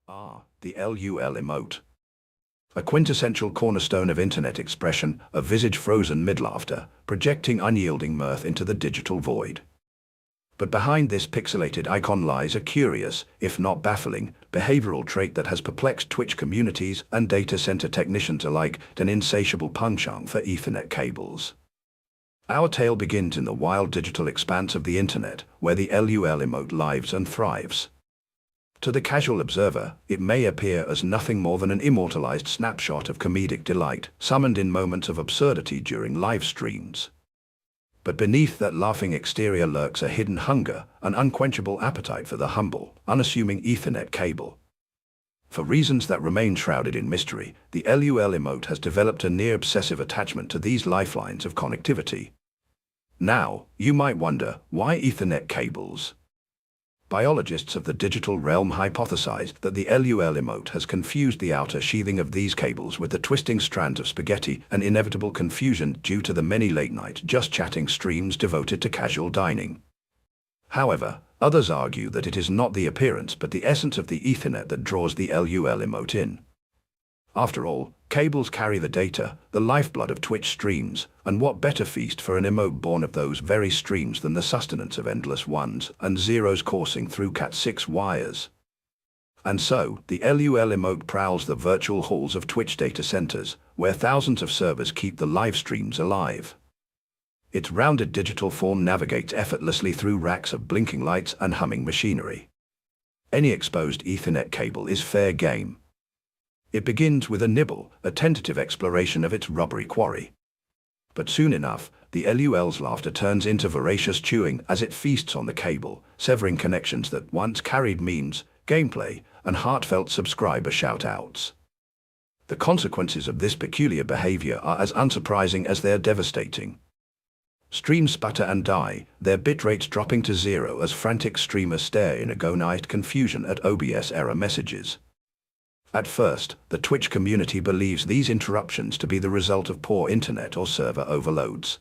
The LUL emote. A quintessential cornerstone of internet expression, a visage frozen mid-laughter, projecting unyielding mirth into the digital void. But behind this pixelated icon lies a curious, if not baffling, behavioral trait that has perplexed Twitch communities and data center technicians alike, an insatiable penchant for Ethernet cables. Our tale begins in the wild digital expanse of the internet, where the LUL emote lives and thrives. To the casual observer, it may appear as nothing more than an immortalized snapshot of comedic delight, summoned in moments of absurdity during live streams. But beneath that laughing exterior lurks a hidden hunger, an unquenchable appetite for the humble, unassuming Ethernet cable. For reasons that remain shrouded in mystery, the LUL emote has developed a near-obsessive attachment to these lifelines of connectivity. Now, you might wonder, why Ethernet cables? Biologists of the digital realm hypothesized that the LUL emote has confused the outer sheathing of these cables with the twisting strands of spaghetti, an inevitable confusion due to the many late-night just-chatting streams devoted to casual dining. However, others argue that it is not the appearance but the essence of the Ethernet that draws the LUL emote in. After all, cables carry the data, the lifeblood of Twitch streams, and what better feast for an emote born of those very streams than the sustenance of endless ones and zeros coursing through Cat6 wires. And so, the LUL emote prowls the virtual halls of Twitch data centers, where thousands of servers keep the live streams alive. Its rounded digital form navigates effortlessly through racks of blinking lights and humming machinery. Any exposed Ethernet cable is fair game. It begins with a nibble, a tentative exploration of its rubbery quarry. But soon enough, the LUL's laughter turns into voracious chewing as it feasts on the cable, severing connections that once carried memes, gameplay, and heartfelt subscriber shout-outs. The consequences of this peculiar behavior are as unsurprising as they're devastating. Streams sputter and die, their bitrates dropping to zero as frantic streamers stare in agonized confusion at OBS error messages. At first, the Twitch community believes these interruptions to be the result of poor internet or server overloads.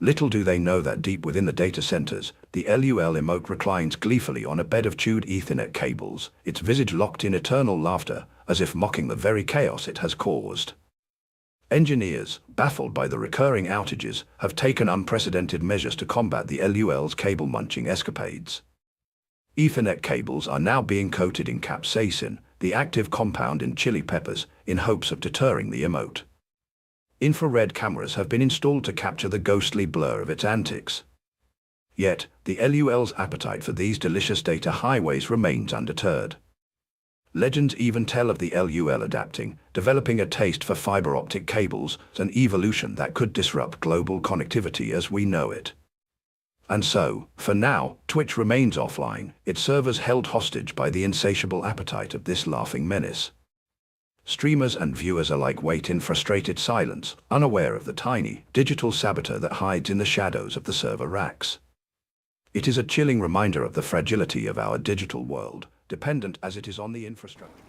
Little do they know that deep within the data centers, the LUL emote reclines gleefully on a bed of chewed Ethernet cables, its visage locked in eternal laughter, as if mocking the very chaos it has caused. Engineers, baffled by the recurring outages, have taken unprecedented measures to combat the LUL's cable-munching escapades. Ethernet cables are now being coated in capsaicin, the active compound in chili peppers, in hopes of deterring the emote. Infrared cameras have been installed to capture the ghostly blur of its antics. Yet, the LUL's appetite for these delicious data highways remains undeterred. Legends even tell of the LUL adapting, developing a taste for fiber optic cables, an evolution that could disrupt global connectivity as we know it. And so, for now, Twitch remains offline, its servers held hostage by the insatiable appetite of this laughing menace. Streamers and viewers alike wait in frustrated silence, unaware of the tiny, digital saboteur that hides in the shadows of the server racks. It is a chilling reminder of the fragility of our digital world, dependent as it is on the infrastructure.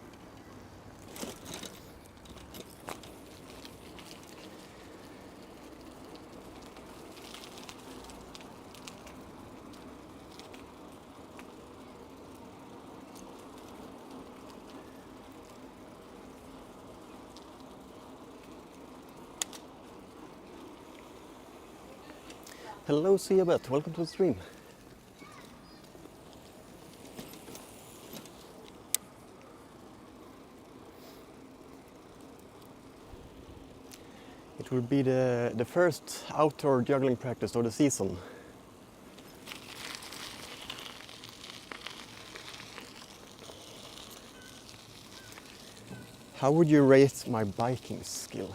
Hello, Siabet. Welcome to the stream. It will be the first outdoor juggling practice of the season. How would you rate my biking skill?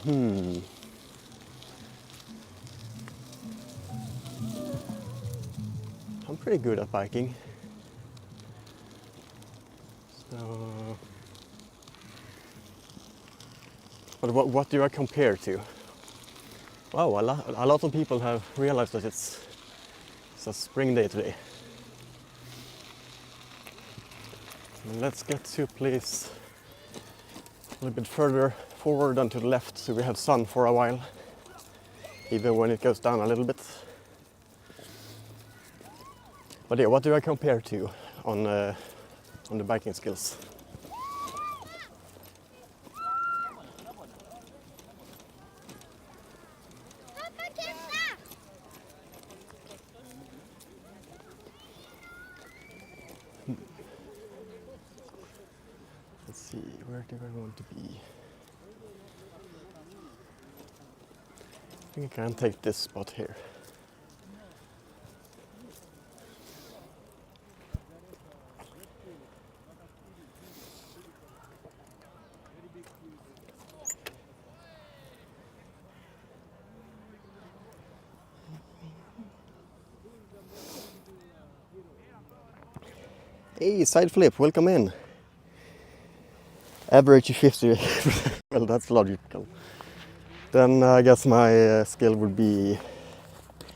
I'm pretty good at biking. So, but what do I compare to? Wow, a lot of people have realized that it's a spring day today. Let's get to a place a little bit further forward and to the left so we have sun for a while, even when it goes down a little bit. But yeah, what do I compare to on the biking skills? see, where do I want to be? I think I can take this spot here. Hey, side flip, welcome in. Average 50, well that's logical. Then I guess my skill would be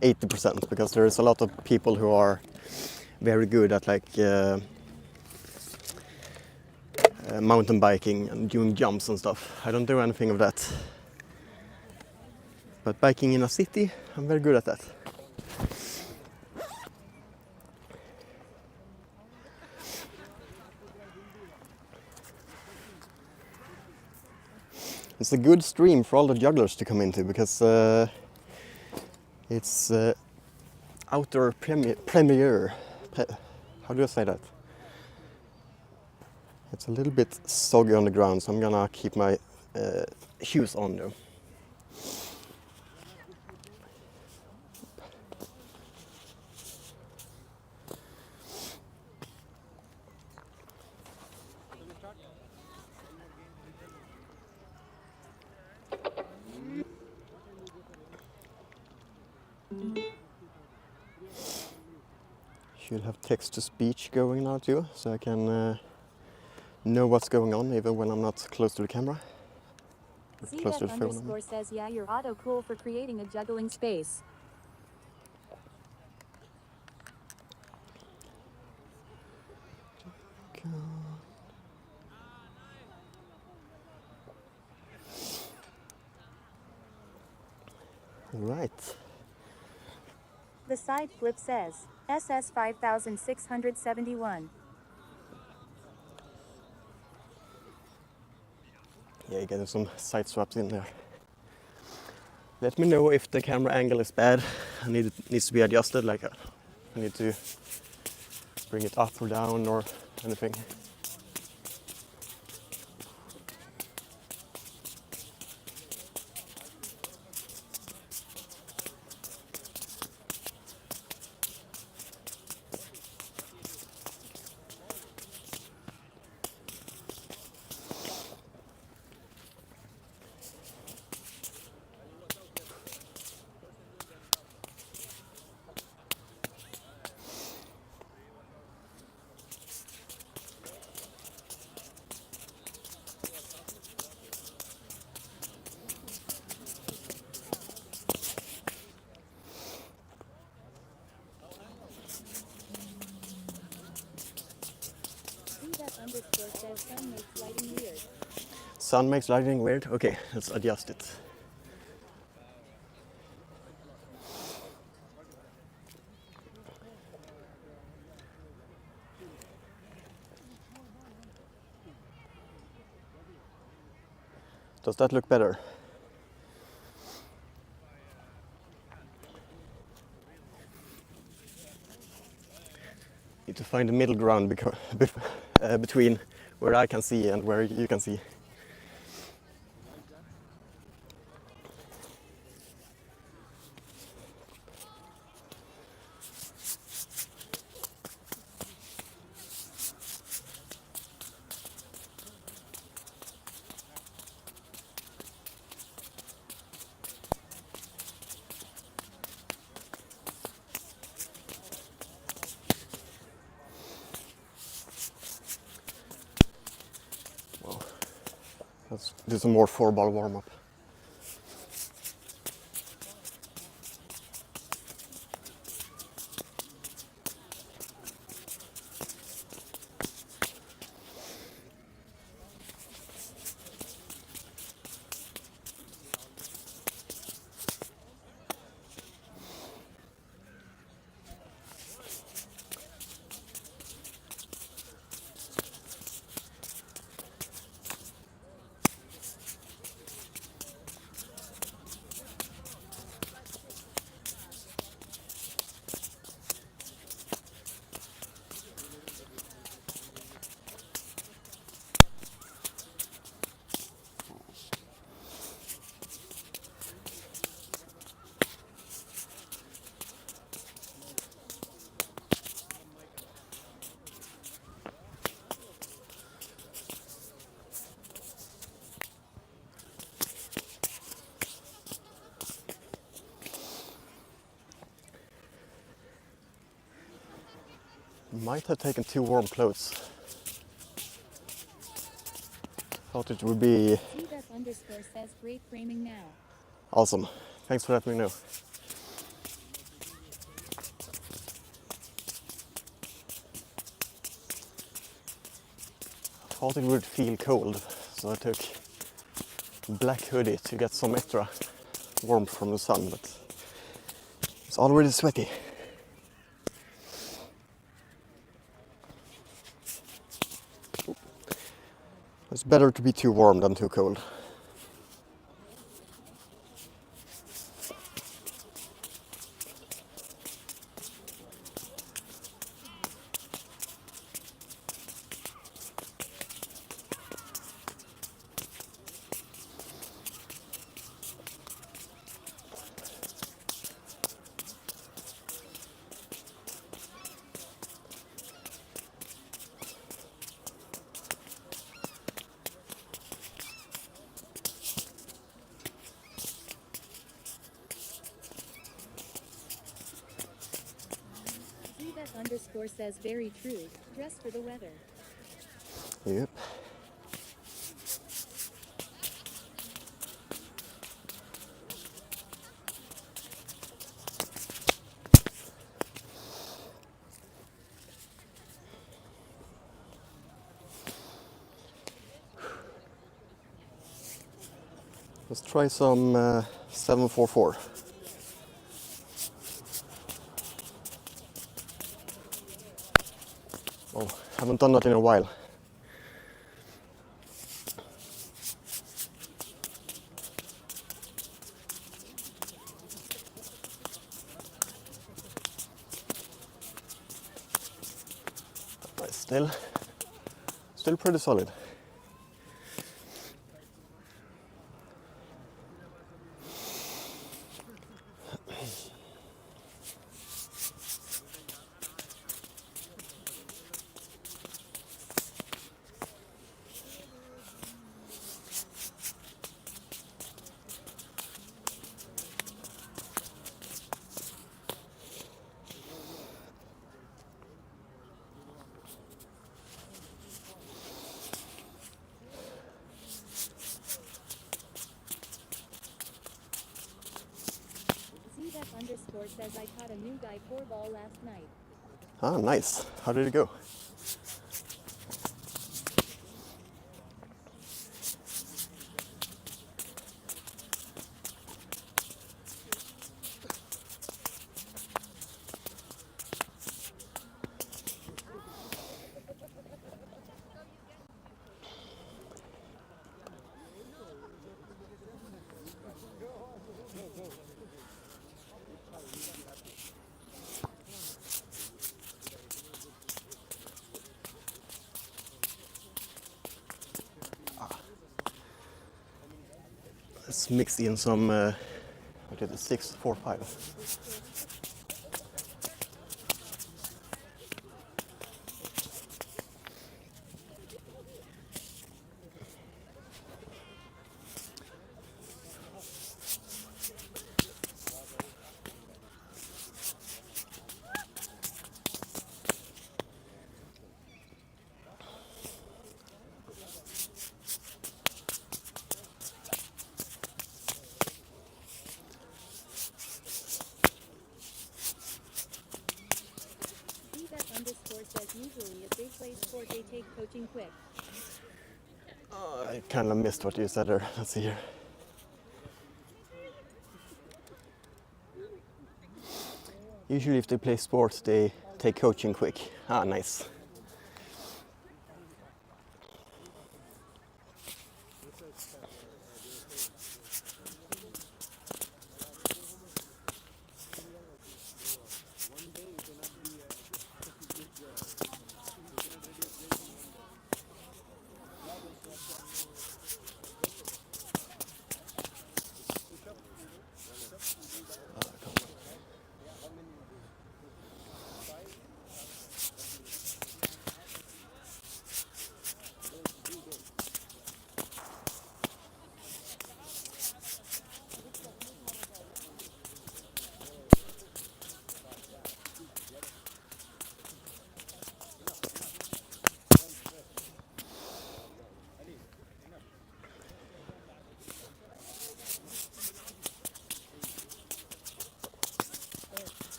80% because there's a lot of people who are very good at like mountain biking and doing jumps and stuff. I don't do anything of that. But biking in a city, I'm very good at that. It's a good stream for all the jugglers to come into because it's outdoor premiere. How do I say that? It's a little bit soggy on the ground, so I'm gonna keep my shoes on though. Should have text-to-speech going now too, so I can know what's going on even when I'm not close to the camera. Close to the phone. CF_ says, yeah, you're auto cool for creating a juggling space. Right. The side flip says, SS 5671. Yeah, you getting some side swaps in there. Let me know if the camera angle is bad and needs to be adjusted, like I need to bring it up or down or anything. CF_ says, sun makes lighting weird. Sun makes lighting weird? Okay, let's adjust it. Does that look better? Need to find the middle ground between where I can see and where you can see. Let's do some more 4-ball warm-up. Might have taken too warm clothes. Thought it would be CDEP_ says great framing now. awesome. Thanks for letting me know. Thought it would feel cold, so I took a black hoodie to get some extra warmth from the sun, but it's already sweaty. It's better to be too warm than too cold. CDEP_ says very true. Dress for the weather. Yep. Let's try some 744. Oh, haven't done that in a while. But still pretty solid. CDEP_ says I caught a new guy 4-ball last night. Ah, nice. How did it go? Let's mix in some, what is it, 645. CDEP_ says usually if they play sport they take coaching quick. I kind of missed what you said there. Let's see here. Usually if they play sports they take coaching quick. Ah, nice.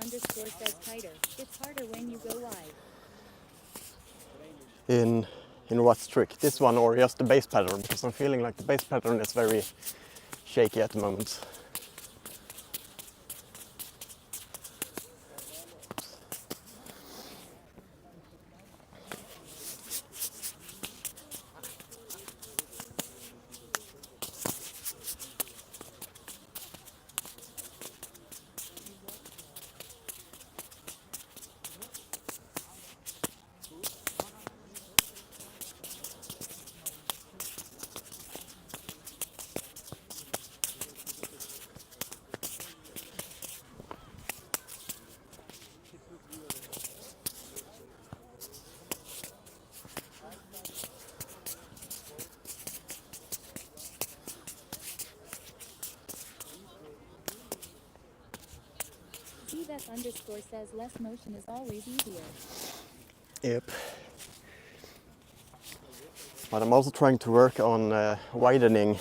underscore says tighter. It's harder when you go wide. In what trick? This one or just the bass pattern? Because I'm feeling like the bass pattern is very shaky at the moment. Beth underscore says less motion is always easier. Yep. But I'm also trying to work on widening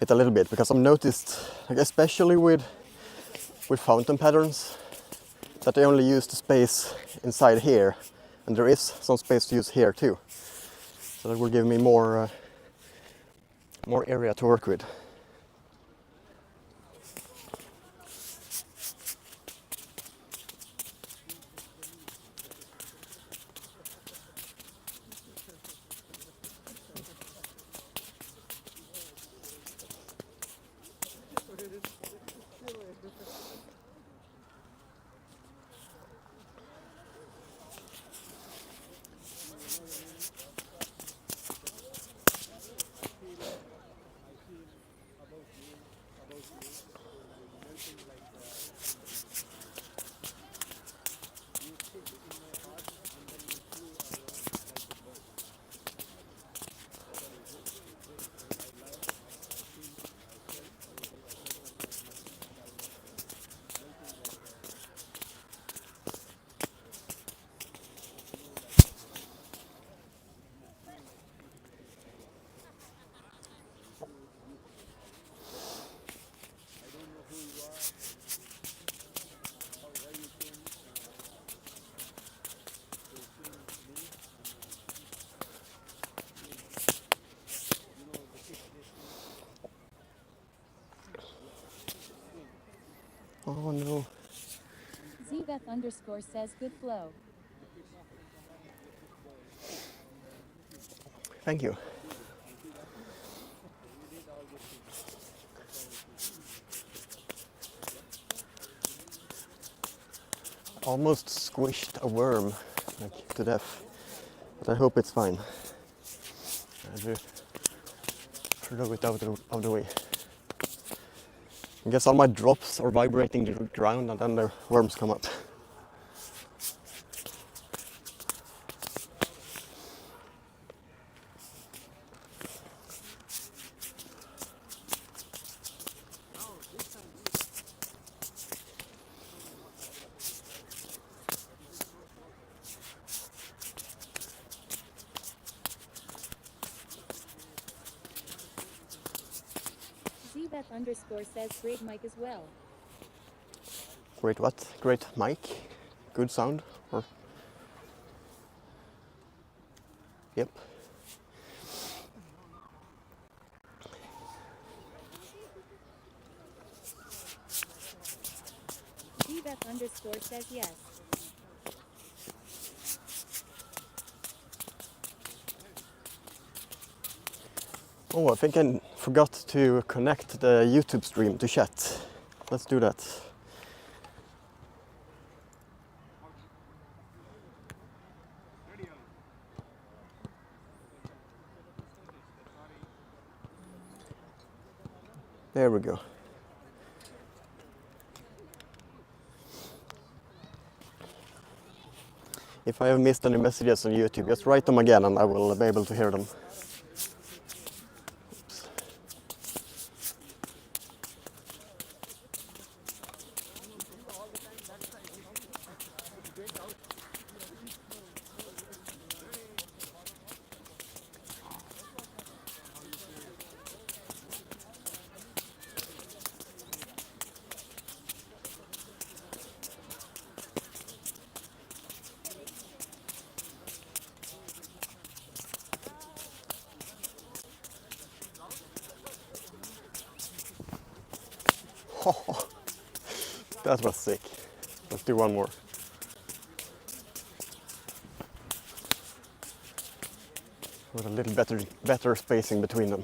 it a little bit, because I've noticed, like especially with fountain patterns, that they only use the space inside here, and there is some space to use here too. So that will give me more area to work with. Oh no. Zbeth underscore says good flow. Thank you. Almost squished a worm like to death, but I hope it's fine. I will throw it out of the way. I guess all my drops are vibrating the ground and then the worms come up. Zbeth underscore says great mic as well. Great what? Great mic? Good sound? Or... Yep. Zbeth underscore says yes. Oh, I think I forgot to connect the YouTube stream to chat. Let's do that. There we go. If I have missed any messages on YouTube, just write them again and I will be able to hear them. That was sick. Let's do one more. With a little better spacing between them.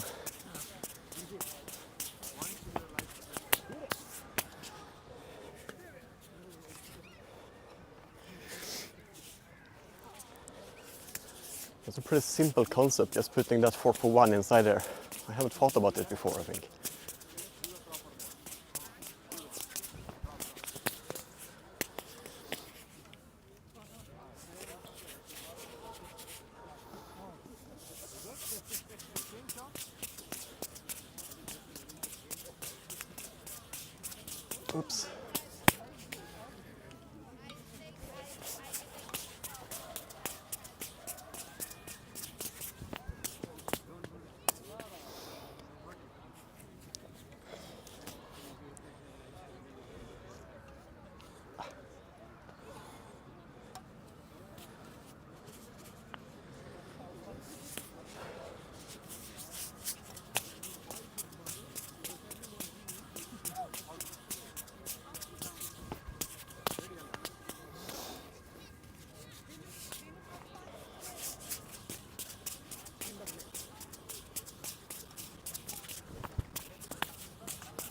It's a pretty simple concept, just putting that 4 for 1 inside there. I haven't thought about it before, I think. Oops.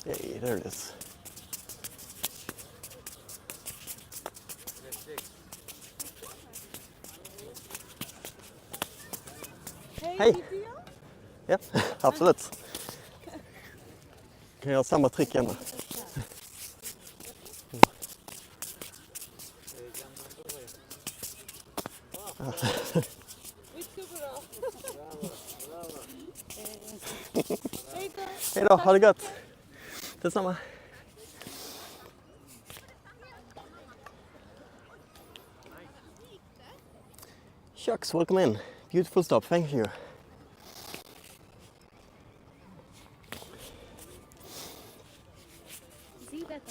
Hey, there it is. Hej! Ja, absolut. Kan jag ha samma trick hemma? Hej då, ha det gott! Detsamma. Shucks, welcome in. Beautiful stop, thank you. Z-Beth_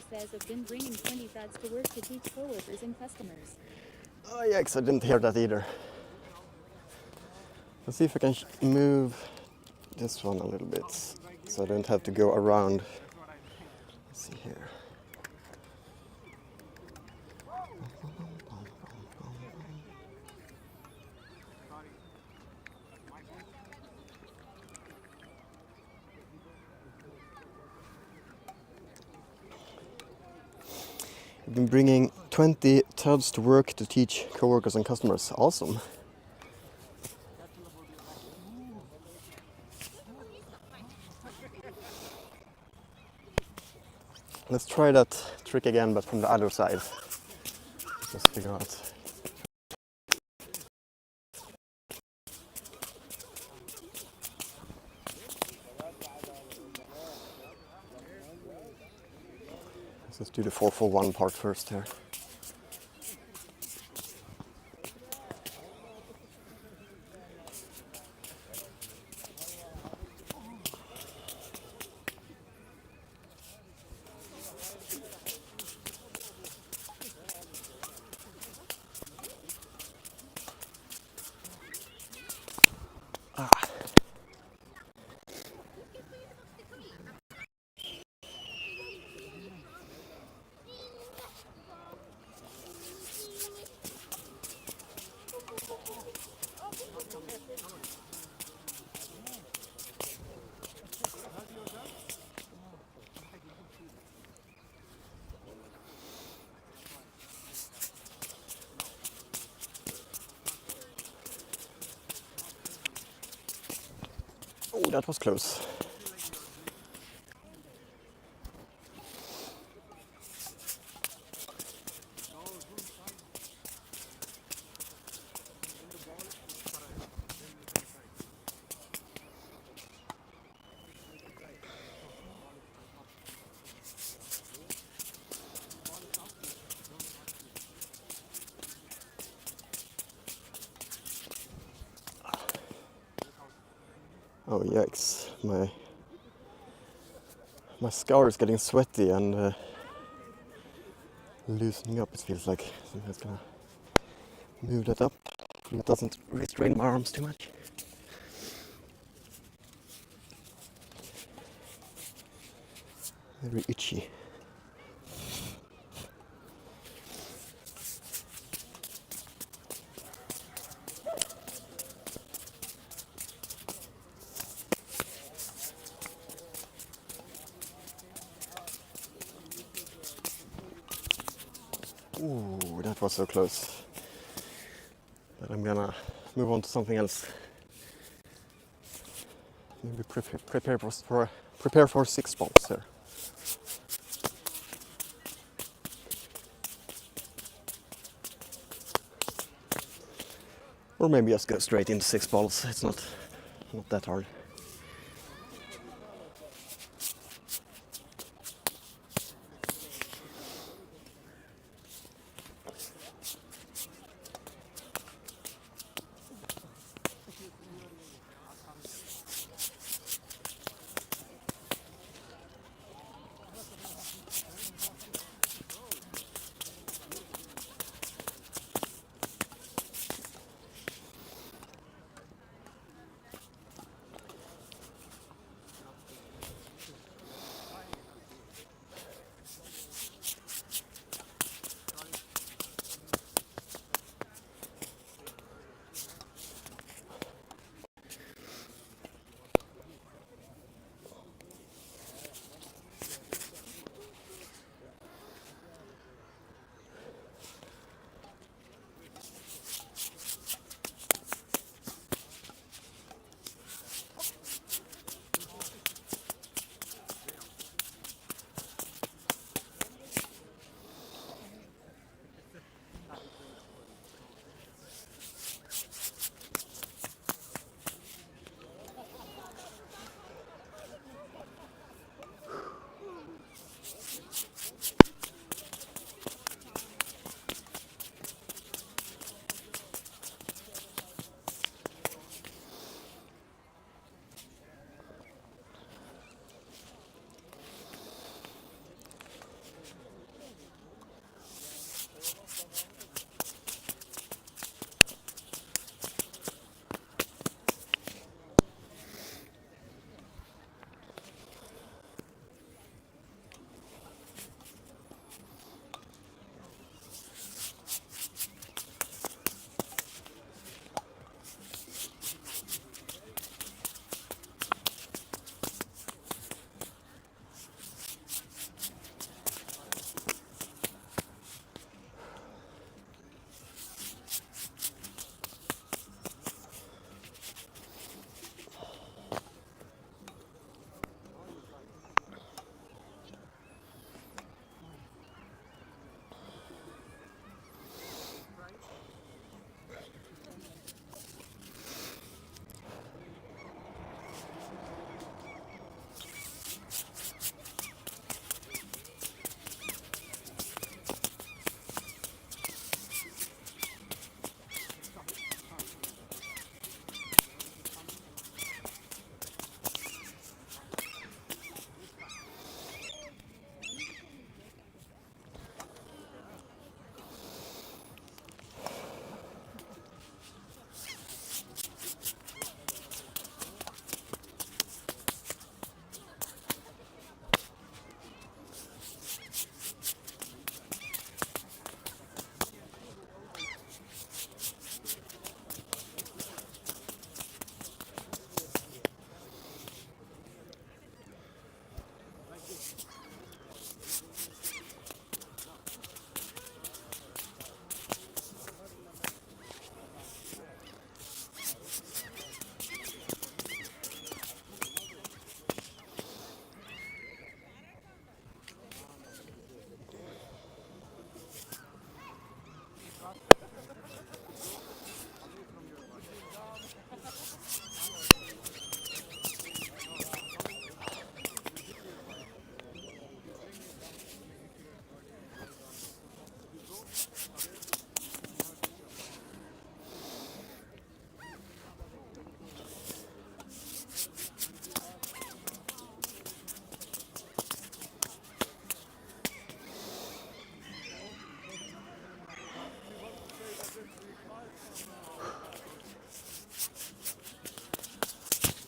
says I've been bringing 20 threads to work to teach coworkers and customers. Oh yikes, I didn't hear that either. Let's see if I can move this one a little bit so I don't have to go around. Let's see here. I've been bringing 20 tubs to work to teach coworkers and customers. Awesome. Let's try that trick again, but from the other side. Just figure out. Let's do the 4 for 1 part first here. Oh, that was close. Oh yikes, my scar is getting sweaty and loosening up, it feels like. So I'm just gonna move that up so it doesn't restrain my arms too much. Very itchy. was so close. But I'm gonna move on to something else. Maybe prepare for 6 balls here. Or maybe just go straight into 6 balls. It's not that hard.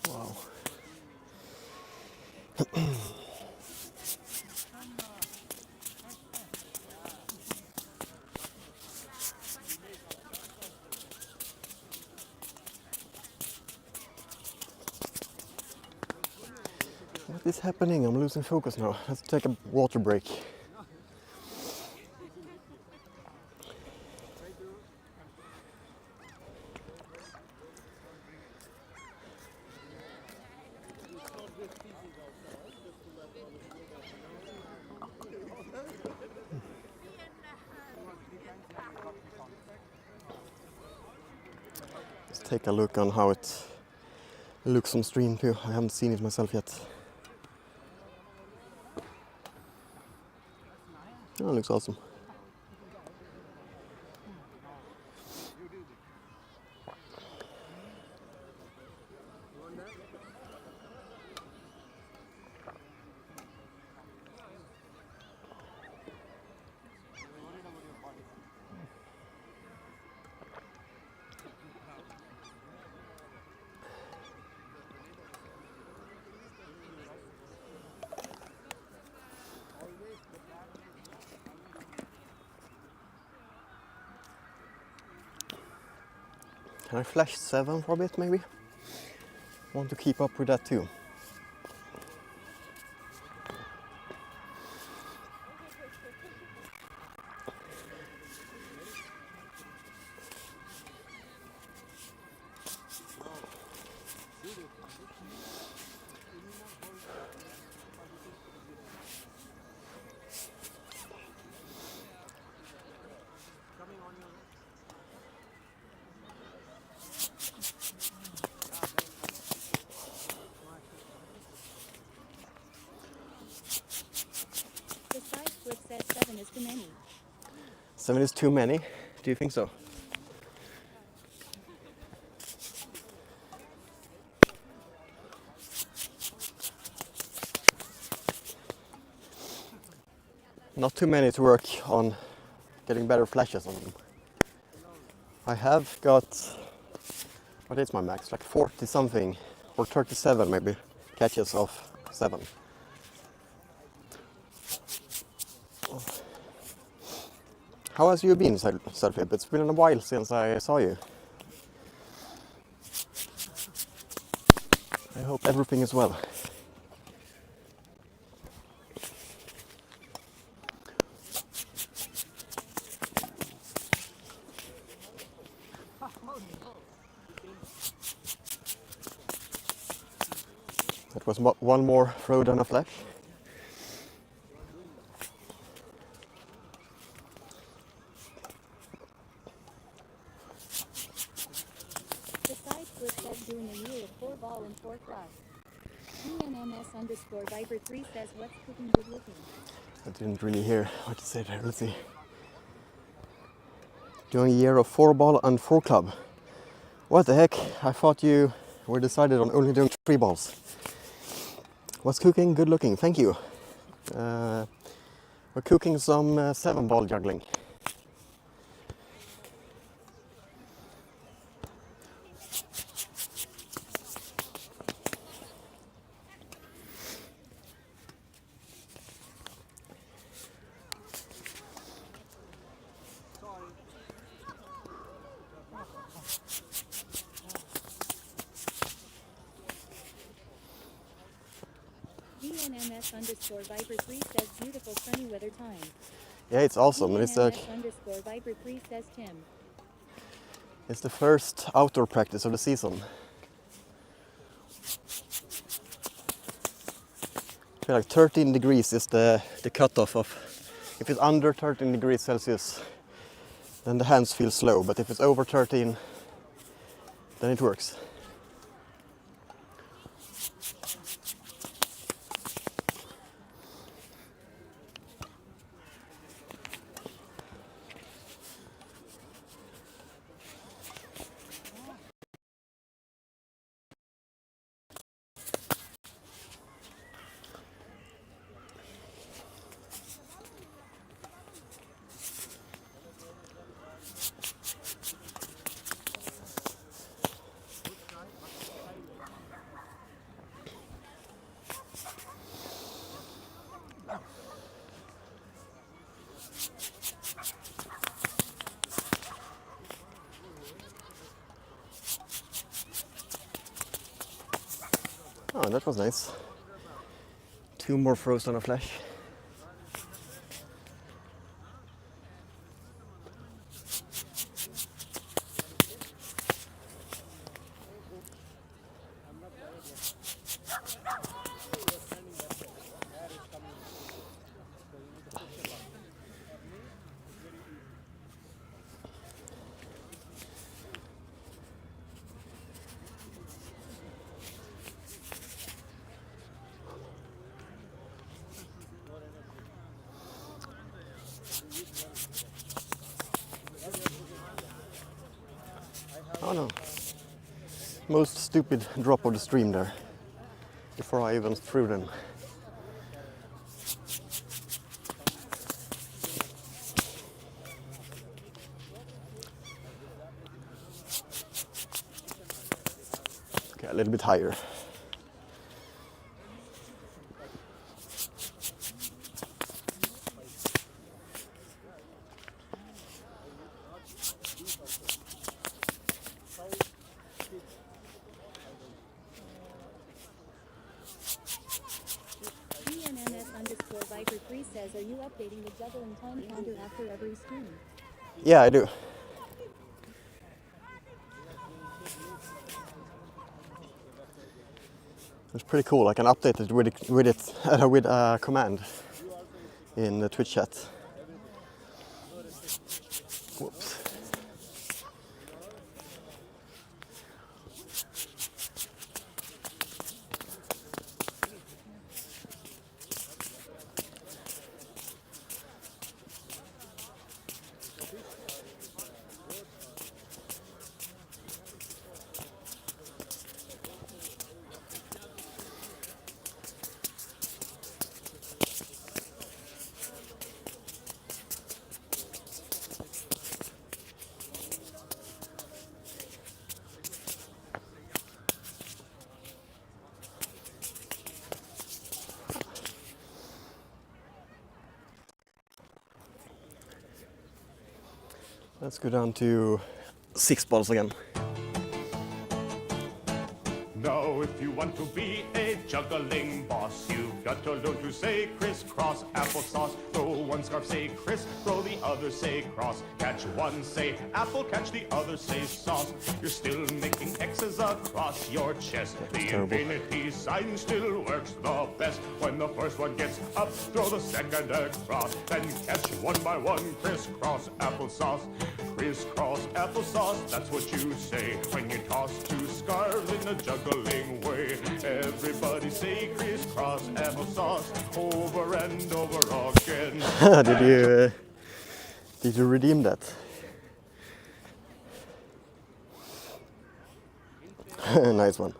Wow. What is happening? I'm losing focus now. Let's take a water break. take a look on how it looks on stream too. I haven't seen it myself yet. Oh, it looks awesome. Can I flash 7 for a bit maybe? Want to keep up with that too. The side flip says 7 is too many. 7 is too many. Do you think so? Not too many to work on getting better flashes on them. I have got, what is my max? Like 40 something, or 37 maybe, catches of 7. How has you been, Selfie? It's been a while since I saw you. I hope everything is well. That was one more throw than a flash. The side flip says doing a year of 4 ball and 4 club. ENMS_Viper3 says what's cooking good looking. I didn't really hear what you said there. Let's see. Doing a year of 4 ball and 4 club. What the heck? I thought you were decided on only doing 3 balls. What's cooking good looking? Thank you. We're cooking some 7 ball juggling. ENMS_Viper3 says beautiful sunny weather time. Yeah, it's awesome. And it's ENMS_Viper3 says Tim. It's the first outdoor practice of the season. I feel like 13 degrees is the cutoff of, if it's under 13 degrees Celsius, then the hands feel slow, but if it's over 13, then it works. Oh, that was nice. 2 more throws on a flash. Oh no. Most stupid drop of the stream there. Before I even threw them. Okay, a little bit higher. BNMS_Viper3 says, are you updating the juggling time counter after every stream? Yeah, I do. It's pretty cool. I can update it with a command in the Twitch chat. Whoops. Let's go down to 6 balls again. Now, if you want to be a juggling boss, you've got to learn to say crisscross applesauce. Throw one scarf, say criss, throw the other, say cross. Catch one, say apple, catch the other, say sauce. You're still making X's across your chest. The infinity sign still works the best. When the first one gets up, throw the second across. Then catch one by one, crisscross applesauce. Crisscross applesauce, that's what you say when you toss two scarves in a juggling way. Everybody say crisscross applesauce over and over again. Did you redeem that? Nice one.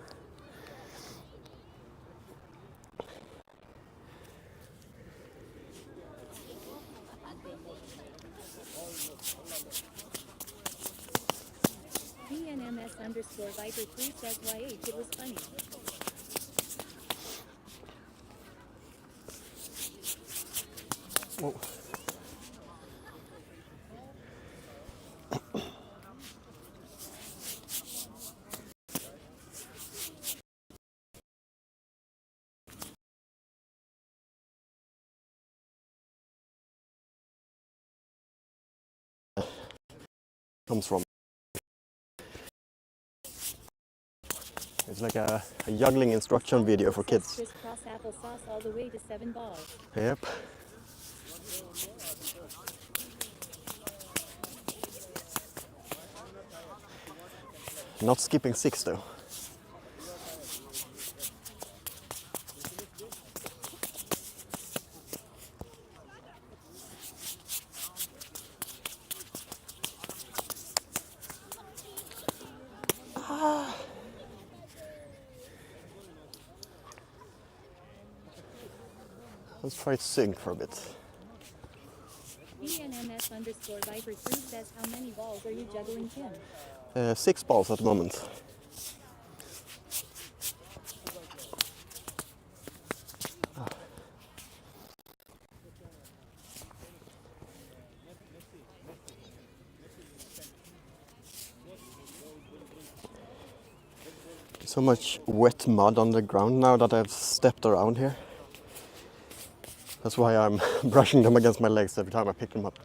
BNMS_Viper3 says YH, it was funny. Whoa. Comes from. It's like a juggling instruction video for kids. Crisscross applesauce all the way to 7 balls. Yep. Not skipping 6 though. Let's try to sync for a bit. BNMS_Viper3 says, how many balls are you juggling, Tim? 6 balls at the moment. So much wet mud on the ground now that I've stepped around here. That's why I'm brushing them against my legs every time I pick them up.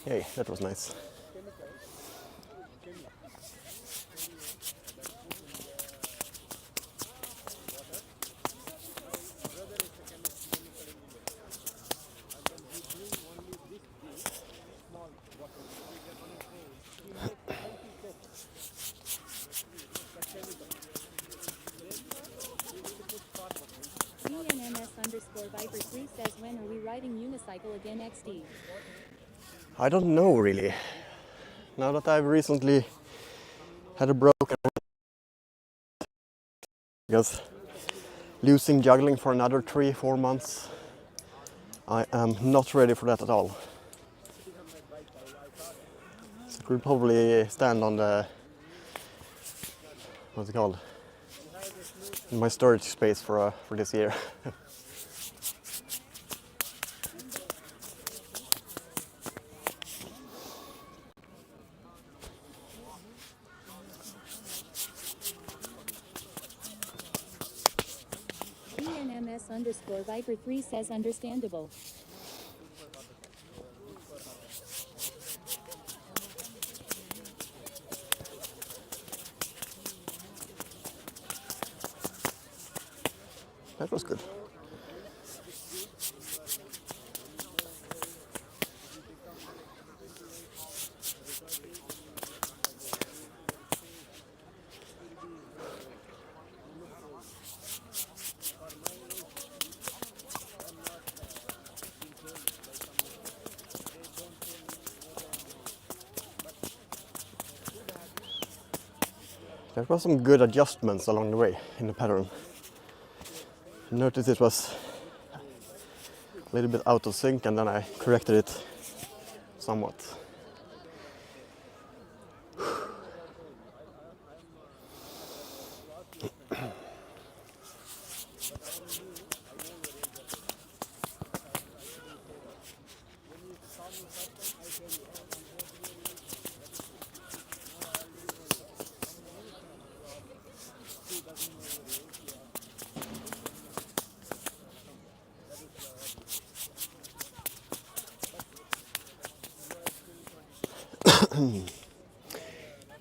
Hey, that was nice. says, when are we riding unicycle again XD? I don't know really. Now that I've recently had a broken because losing juggling for another 3-4 months, I am not ready for that at all. So I could probably stand on the, what's it called, in my storage space for this year. BNMS_Viper3 says understandable. That was good. There were some good adjustments along the way in the pattern. I noticed it was a little bit out of sync and then I corrected it somewhat.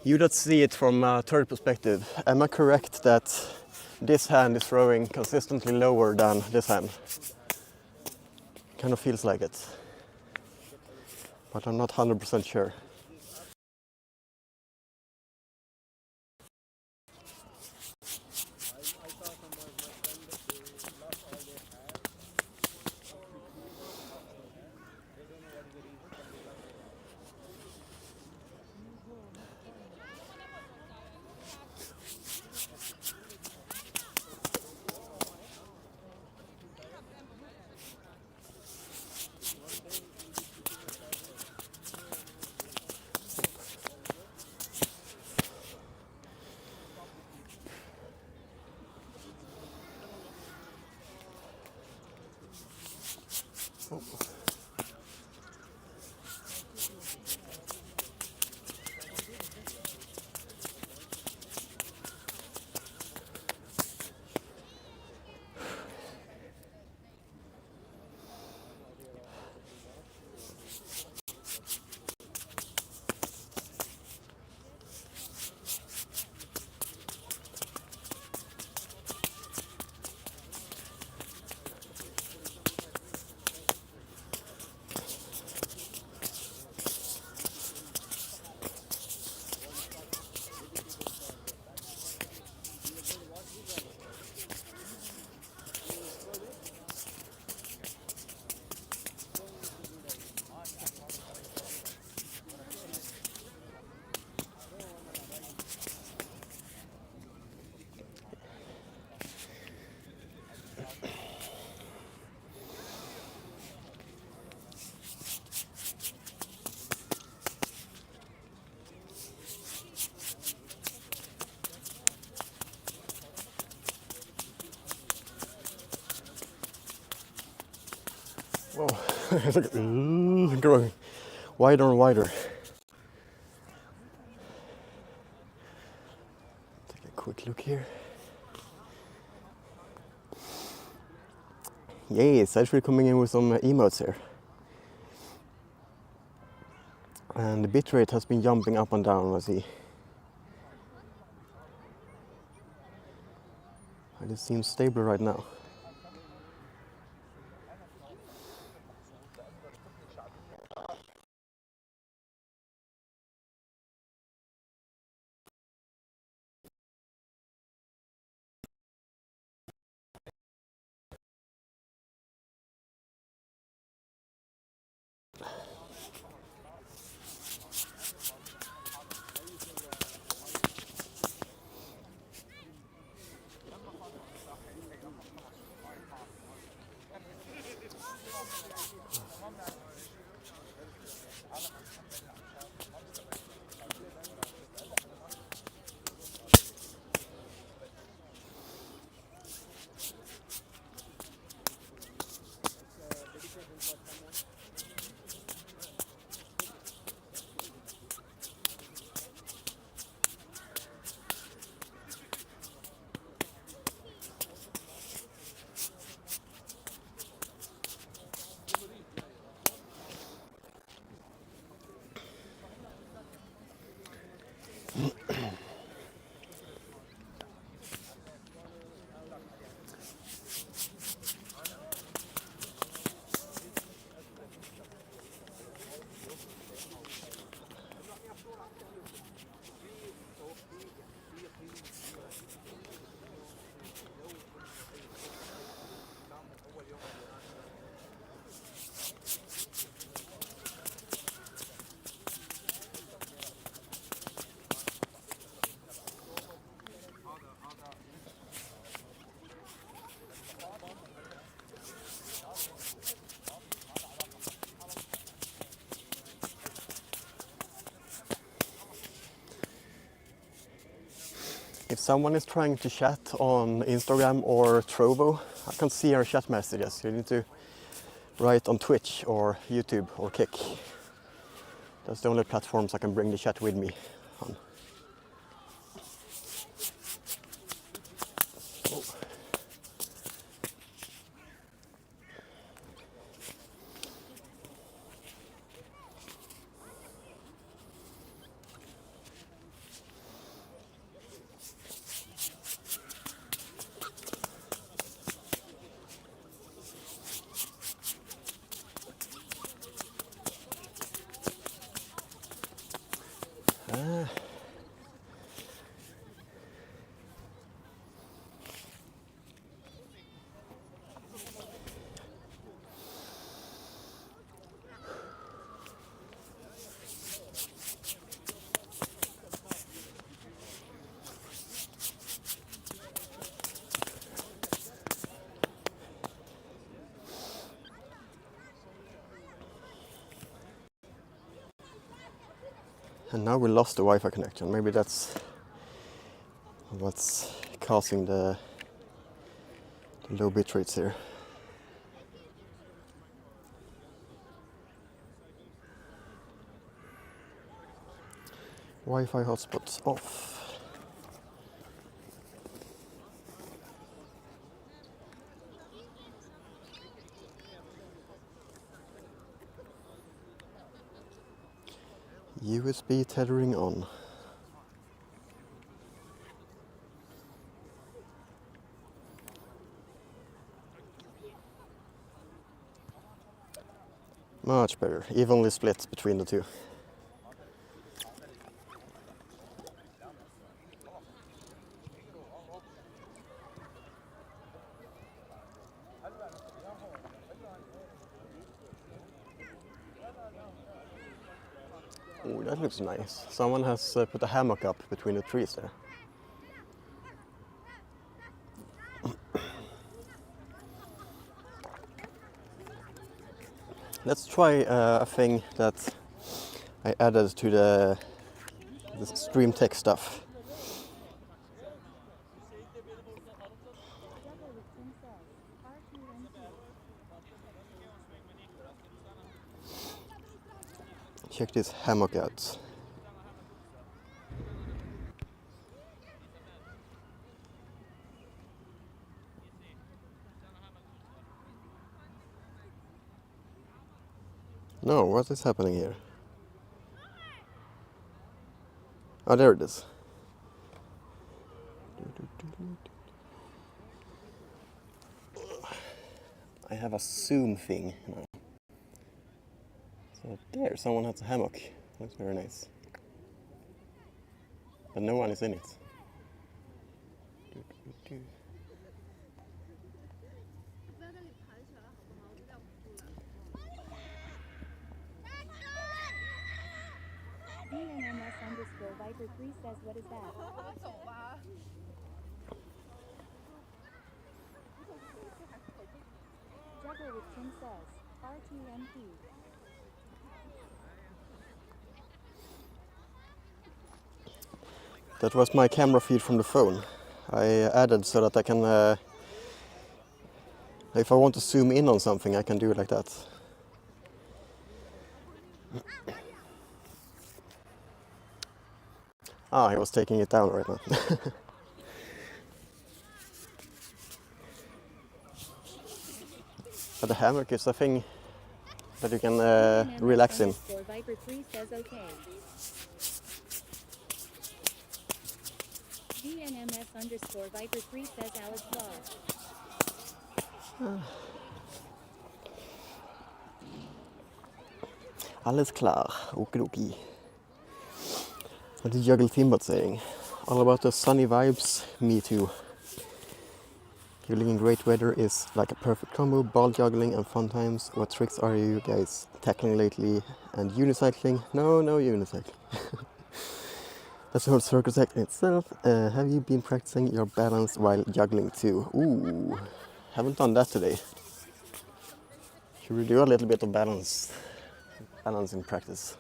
You that see it from a third perspective, am I correct that this hand is throwing consistently lower than this hand? Kind of feels like it, but I'm not 100% sure. Whoa, it's like growing wider and wider. Take a quick look here. Yay, it's actually coming in with some emotes here. And the bitrate has been jumping up and down, let's see. And it seems stable right now. If someone is trying to chat on Instagram or Trovo, I can't see our chat messages. You need to write on Twitch or YouTube or Kick. That's the only platforms I can bring the chat with me on. Oh. And now we lost the Wi-Fi connection. Maybe that's what's causing the low bit rates here. Wi-Fi hotspots off. USB tethering on. Much better, evenly split between the two. Oh, that looks nice. Someone has put a hammock up between the trees there. Let's try a thing that I added to the stream tech stuff. Juggle with Tim says. R2MP. Check this hammock out. No, what is happening here? Oh, there it is. I have a zoom thing now. So there, someone has a hammock. Looks very nice. But no one is in it. DNMS_Viper3 says, what is that? Juggle with Tim says. R2MP. That was my camera feed from the phone. I added so that I can, if I want to zoom in on something, I can do it like that. Ah, he was taking it down right now. But the hammock is a thing that you can relax in. Viper3 says okay. DNMS_Viper3 says Alex Law. Alles klar, okidoki. What is Juggle Timbot saying? All about the sunny vibes, me too. Juggling in great weather is like a perfect combo, ball juggling and fun times. What tricks are you guys tackling lately? And unicycling? No unicycling. That's a whole circus act in itself. Have you been practicing your balance while juggling too? Ooh, haven't done that today. Should we do a little bit of balancing practice?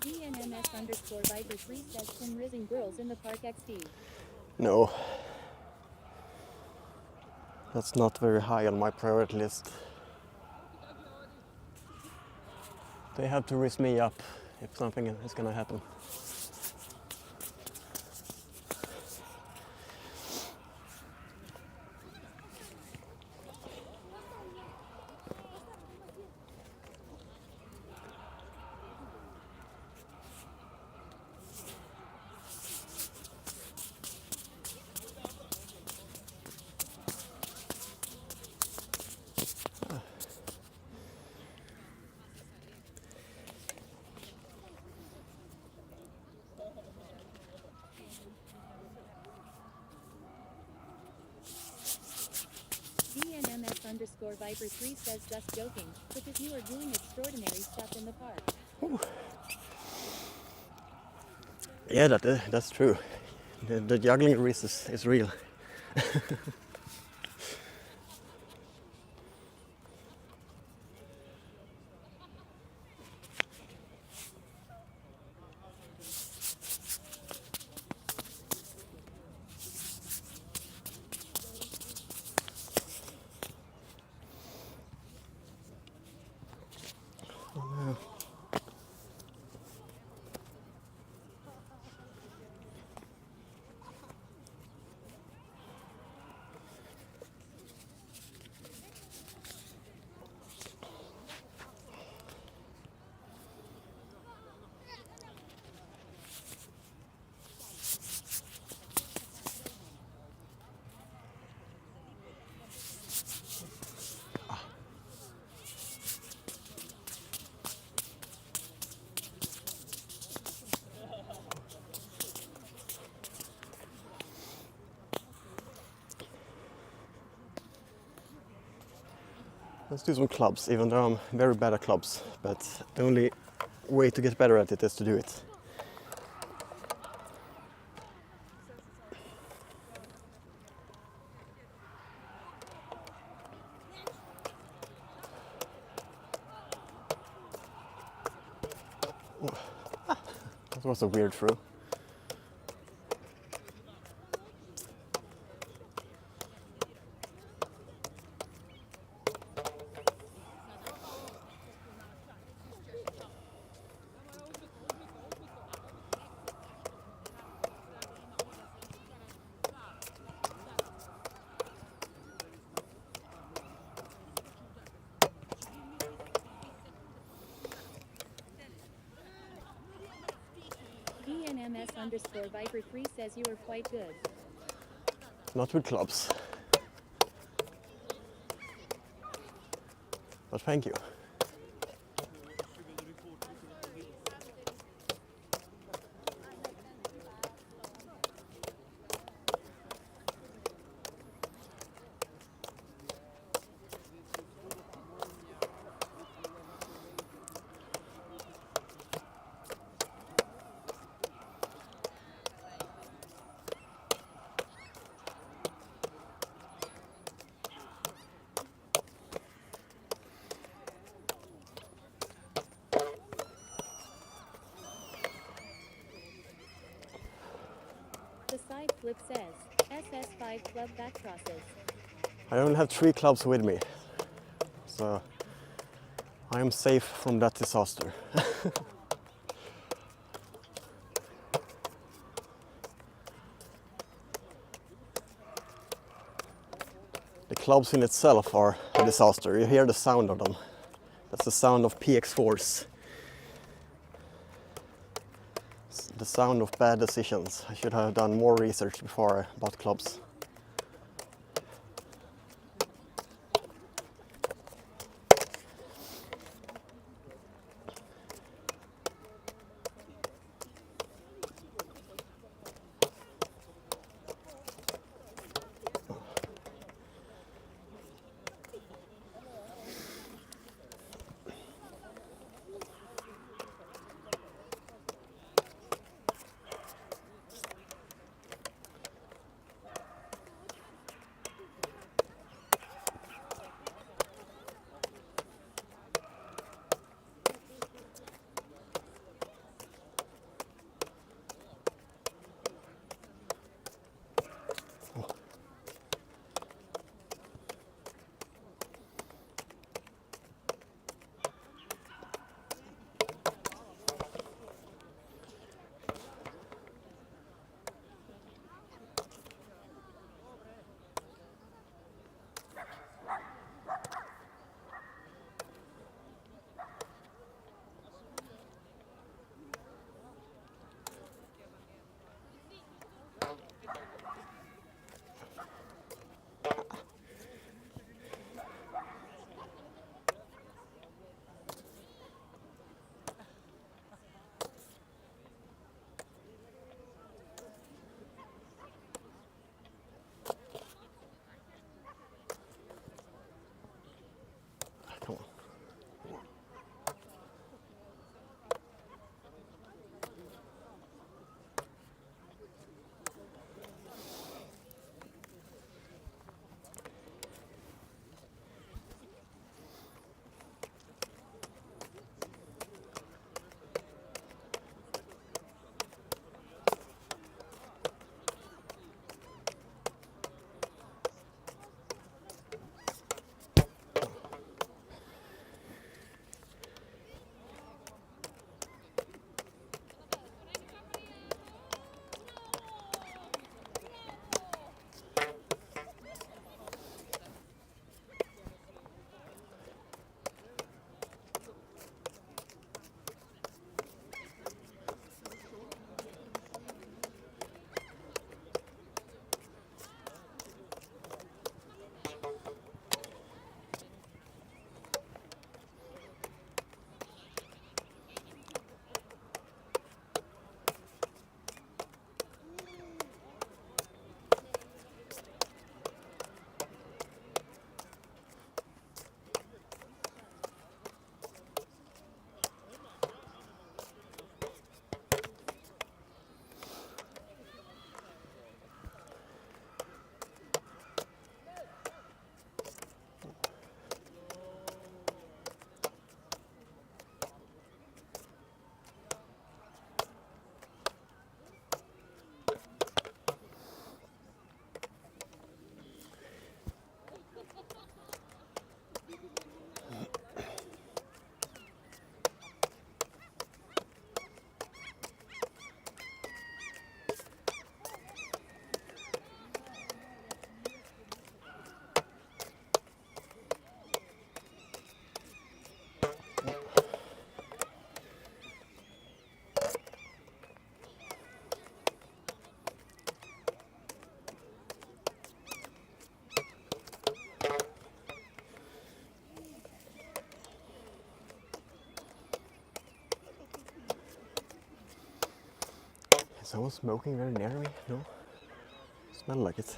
DNMS_Viper3 says Tim Rising Girls in the Park XD. No. That's not very high on my priority list. They have to risk me up if something is gonna happen. DNMS_Viper3 says just joking, because you are doing extraordinary stuff in the park. Yeah, that's true. The juggling risk is real. Let's do some clubs, even though I'm very bad at clubs, but the only way to get better at it is to do it. That was a weird throw. DNMS_Viper3 says you are quite good. Not with clubs. But thank you. The side flip says, SS5 club back crosses. I only have 3 clubs with me, so I am safe from that disaster. The clubs in itself are a disaster. You hear the sound of them. That's the sound of PX4s. It's the sound of bad decisions. I should have done more research before I bought clubs. someone smoking very near me? No? Smell like it.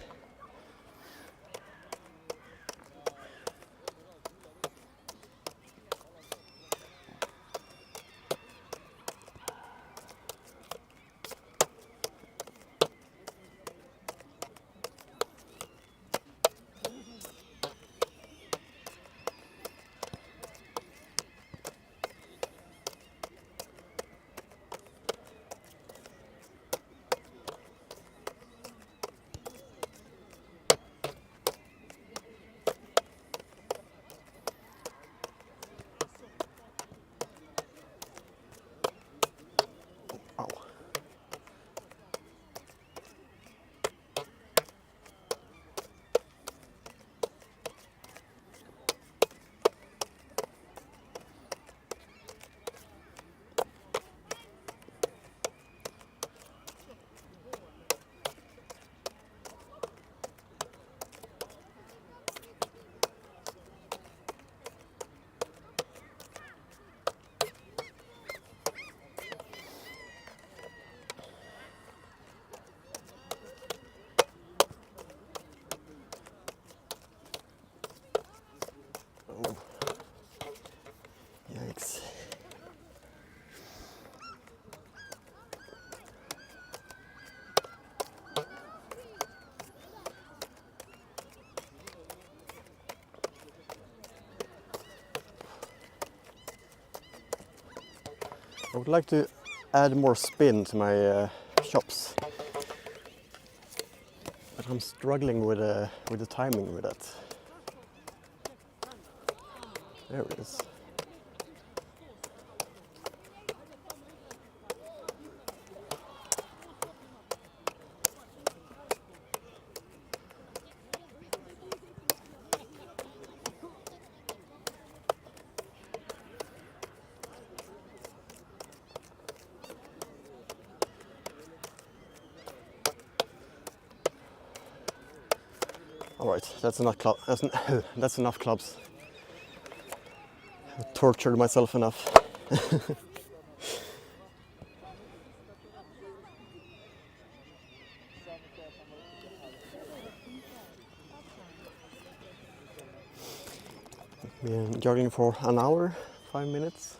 Ow. Oh. Yikes. I would like to add more spin to my shots, but I'm struggling with the timing with that. There it is. All right, that's enough. That's enough clubs. I've tortured myself enough. Been jogging for an hour, 5 minutes.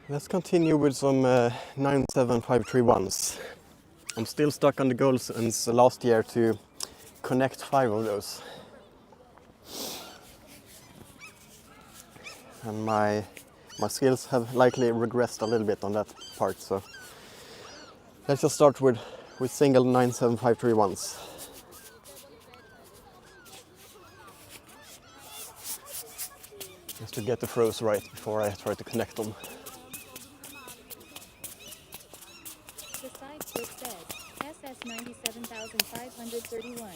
Let's continue with some 97531s. I'm still stuck on the goal since last year to connect 5 of those. And my skills have likely regressed a little bit on that part, so let's just start with single 97531s. Just to get the throws right before I try to connect them. The side script says SS 97,531.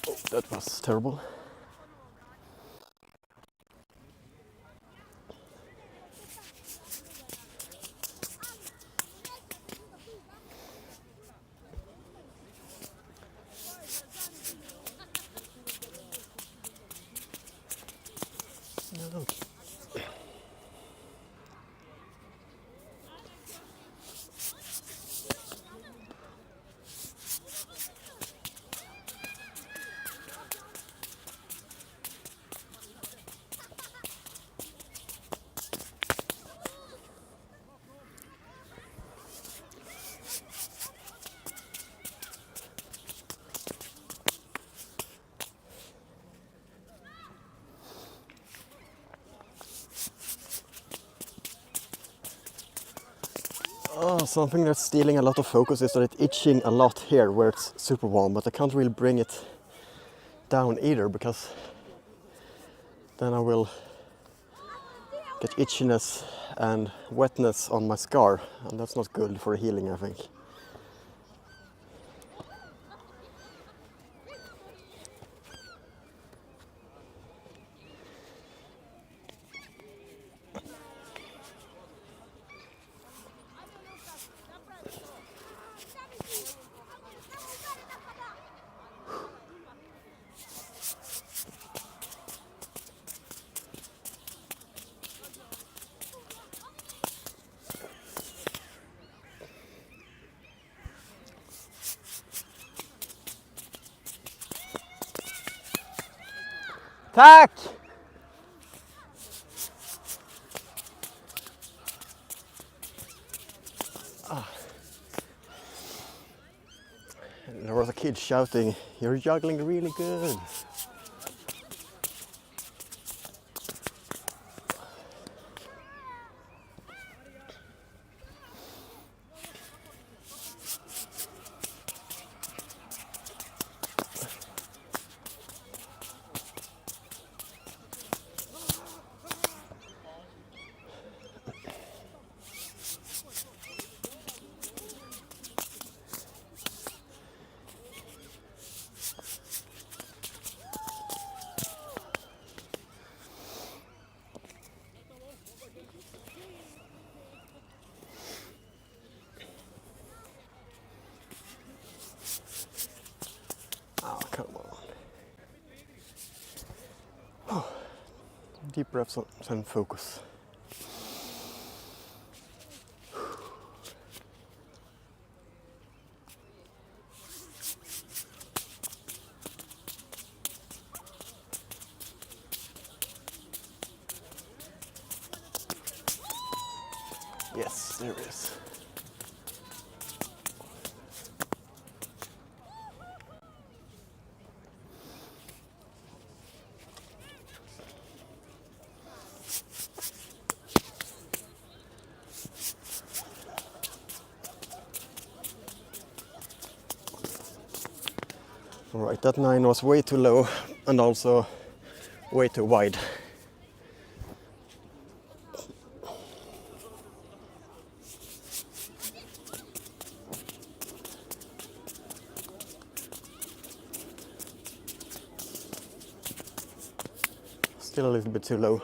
Oh, that was terrible. something that's stealing a lot of focus is that it's itching a lot here where it's super warm, but I can't really bring it down either because then I will get itchiness and wetness on my scar, and that's not good for healing, I think. Tack! And there was a kid shouting, "You're juggling really good." Oh, come on. Deep breaths and focus. Yes, there is. Alright, that 9 was way too low and also way too wide. Still a little bit too low.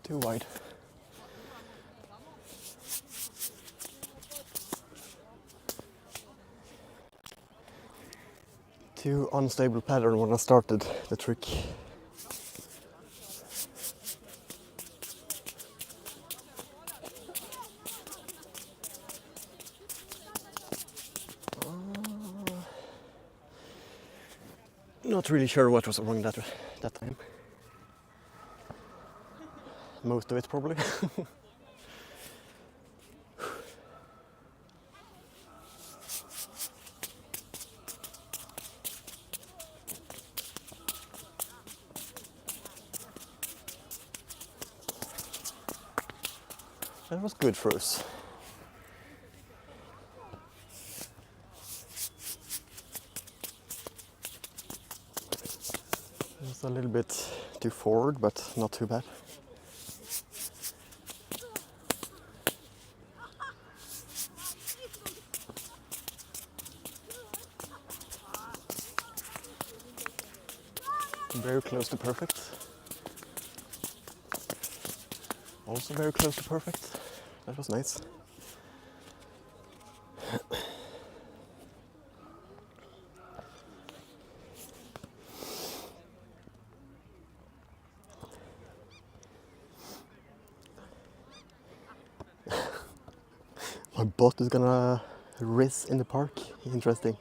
Too wide. Too unstable pattern when I started the trick. Not really sure what was wrong that time. Most of it probably. That was good for us. It was a little bit too forward, but not too bad. Very close to perfect. Also very close to perfect. That was nice. My bot is gonna race in the park. Interesting.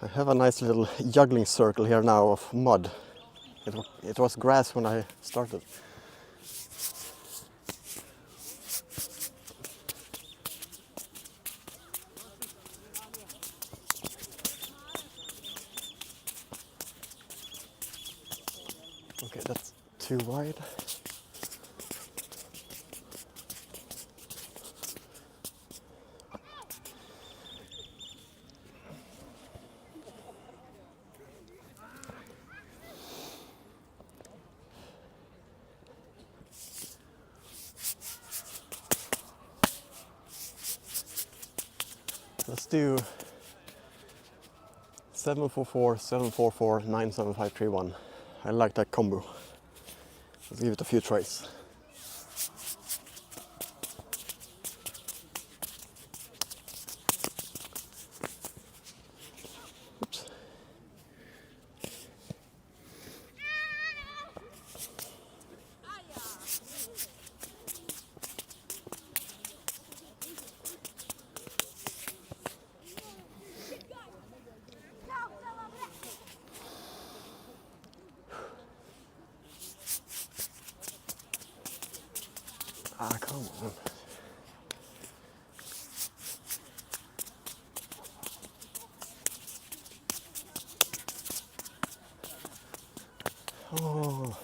I have a nice little juggling circle here now of mud. It was grass when I started. Okay, that's too wide. Let's do 744, 744, 97531. I like that combo. Let's give it a few tries. Oops. Ah, come on. Oh.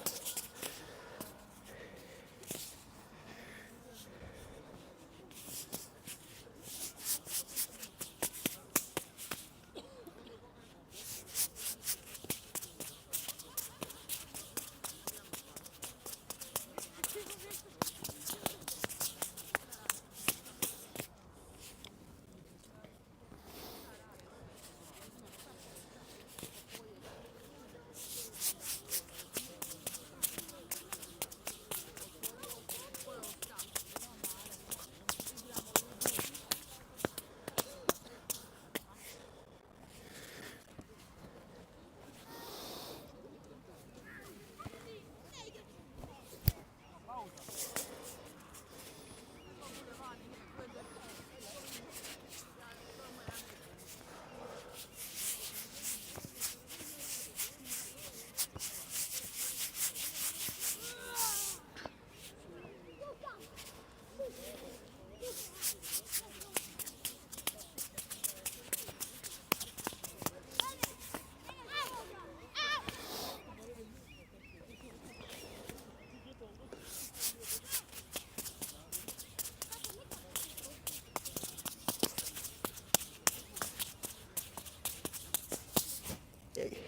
Yay.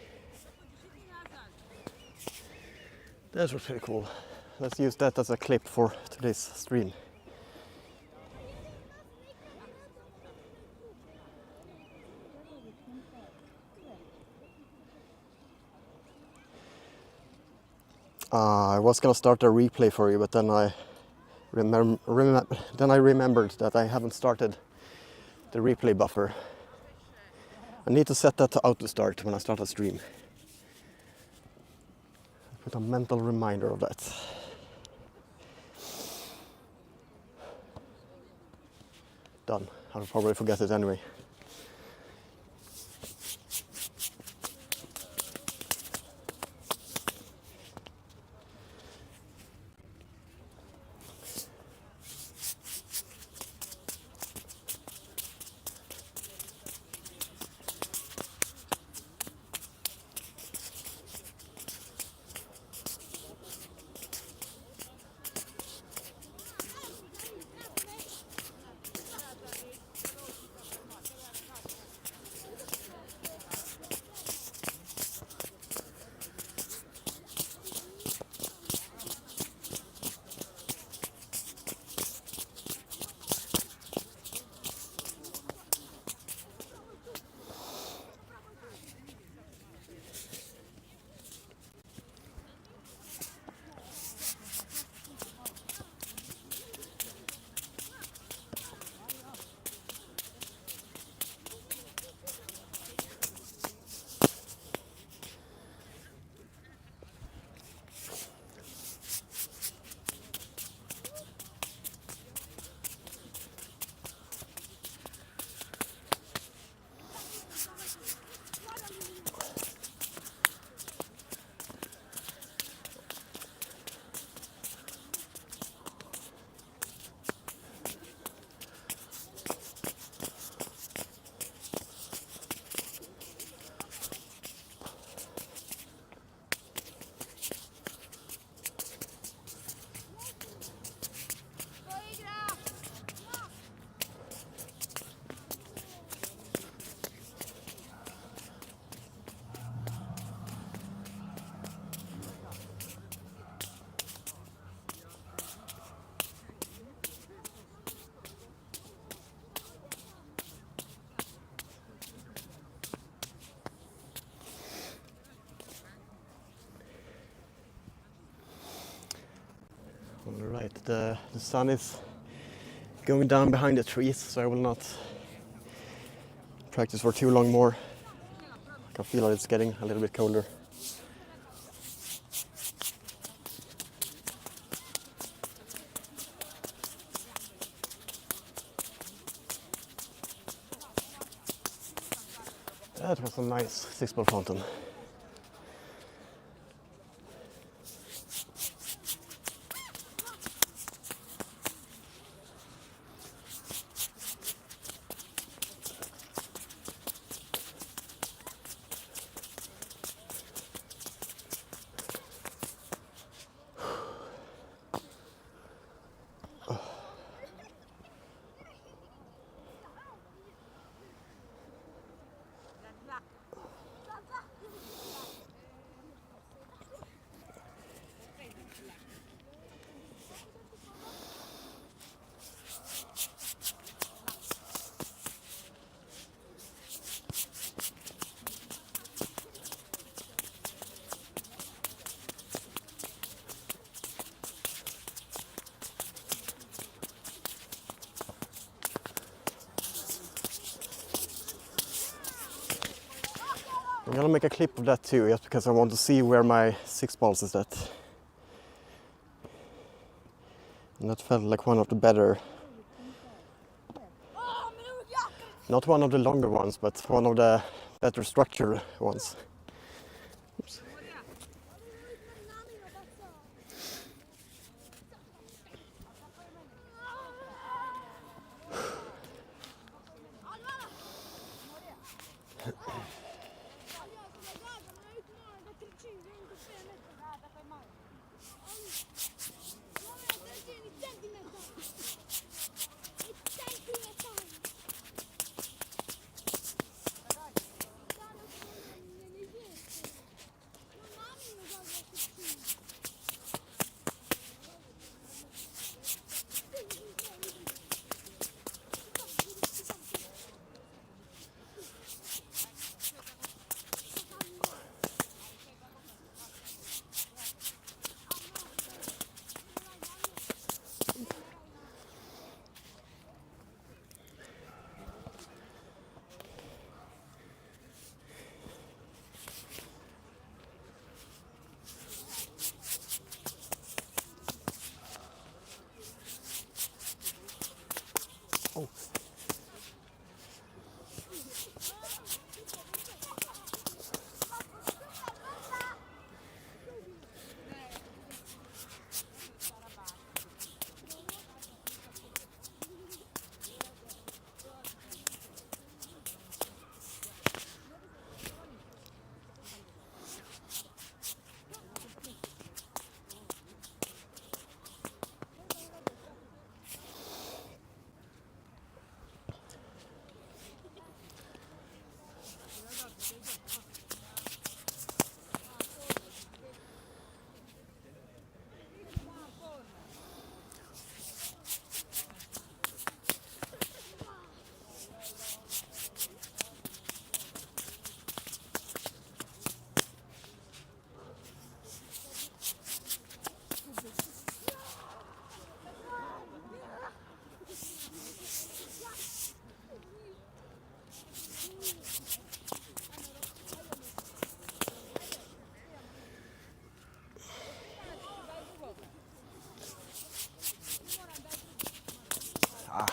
That was pretty cool. Let's use that as a clip for today's stream. I was gonna start a replay for you, but then I remembered that I haven't started the replay buffer. I need to set that to auto start when I start a stream. Put a mental reminder of that. Done. I'll probably forget it anyway. Alright, the sun is going down behind the trees, so I will not practice for too long more. I can feel that it's getting a little bit colder. That was a nice 6-ball fountain. I'm gonna make a clip of that too, just because I want to see where my 6 balls is at. And that felt like one of the better, not one of the longer ones, but one of the better structured ones. Oops.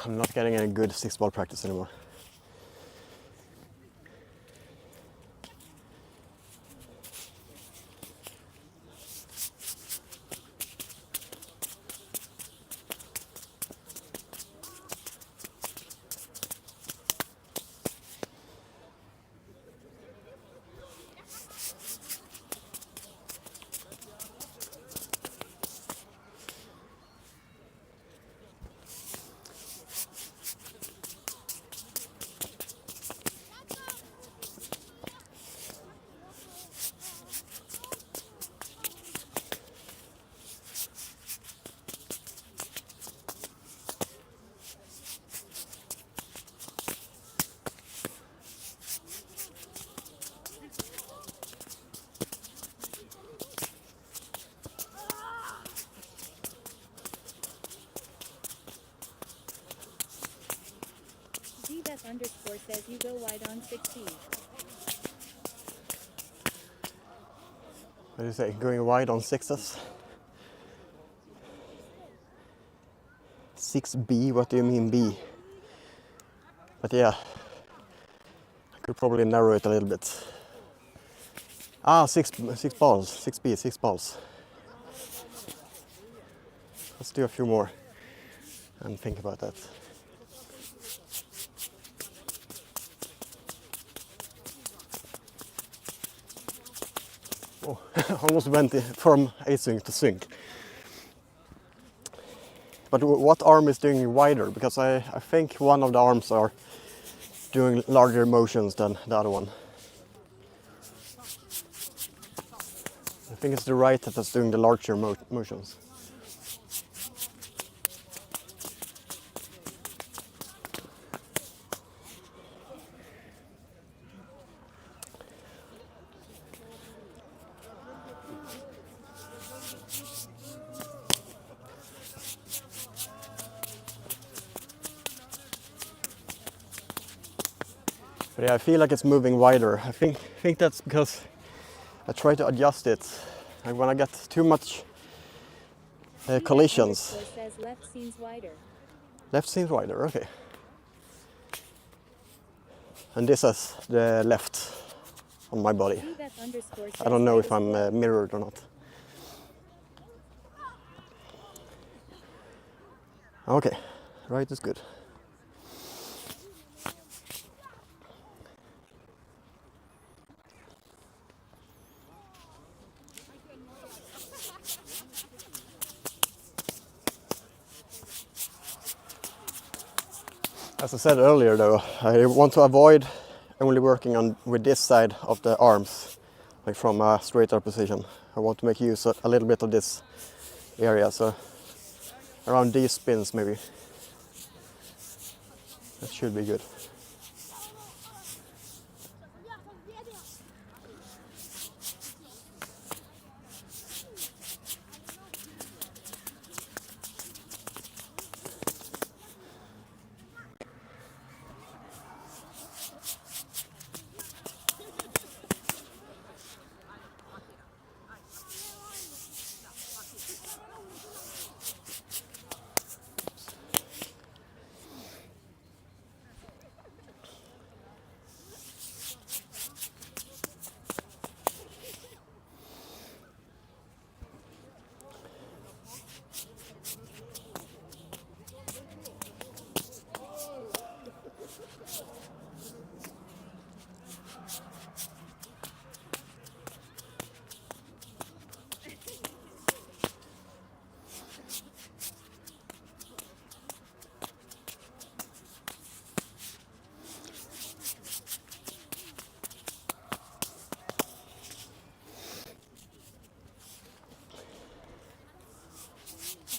I'm not getting any good 6-ball practice anymore. GBeth underscore says you go wide on 6B. What do you say? Going wide on 6s? 6B? What do you mean B? But yeah, I could probably narrow it a little bit. Ah, six balls. 6B, 6 balls. Let's do a few more and think about that. Oh, almost went from async to sync. But what arm is doing wider? Because I think one of the arms are doing larger motions than the other one. I think it's the right that's doing the larger motions. But yeah, I feel like it's moving wider. I think that's because I try to adjust it. Like when I get too much collisions. Says left seems wider. Left seems wider, okay. And this is the left on my body. I don't know if I'm mirrored or not. Okay, right is good. As I said earlier though, I want to avoid only working on with this side of the arms, like from a straighter position. I want to make use a little bit of this area, so around these spins maybe. That should be good.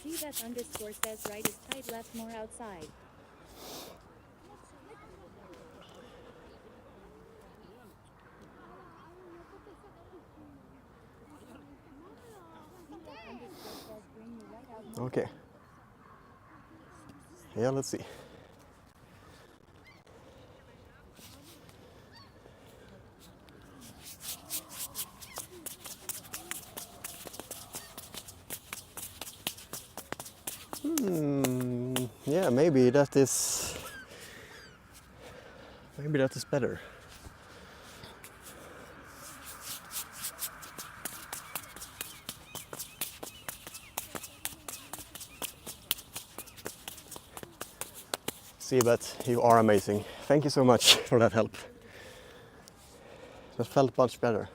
GBeth underscore says right is tight, left more outside. Okay. Yeah, let's see. Yeah, maybe that is better. See, but you are amazing. Thank you so much for that help. That felt much better.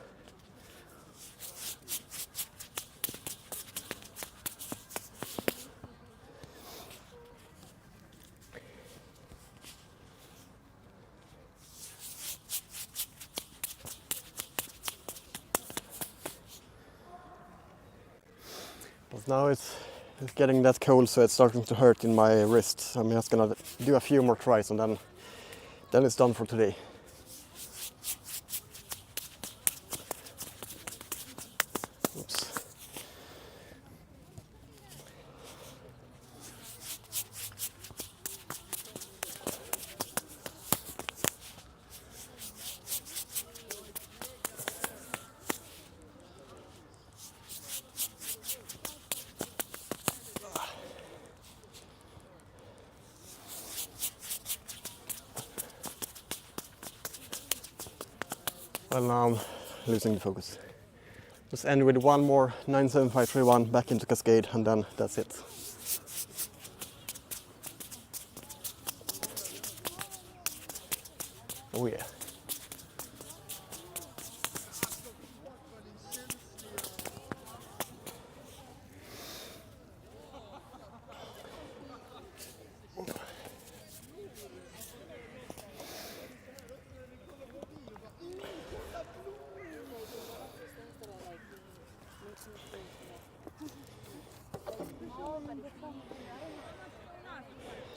But now it's getting that cold, so it's starting to hurt in my wrist. So I'm just gonna do a few more tries and then it's done for today. Oops. Well, now I'm losing the focus. Just end with one more 97531 back into Cascade, and then that's it. Oh yeah.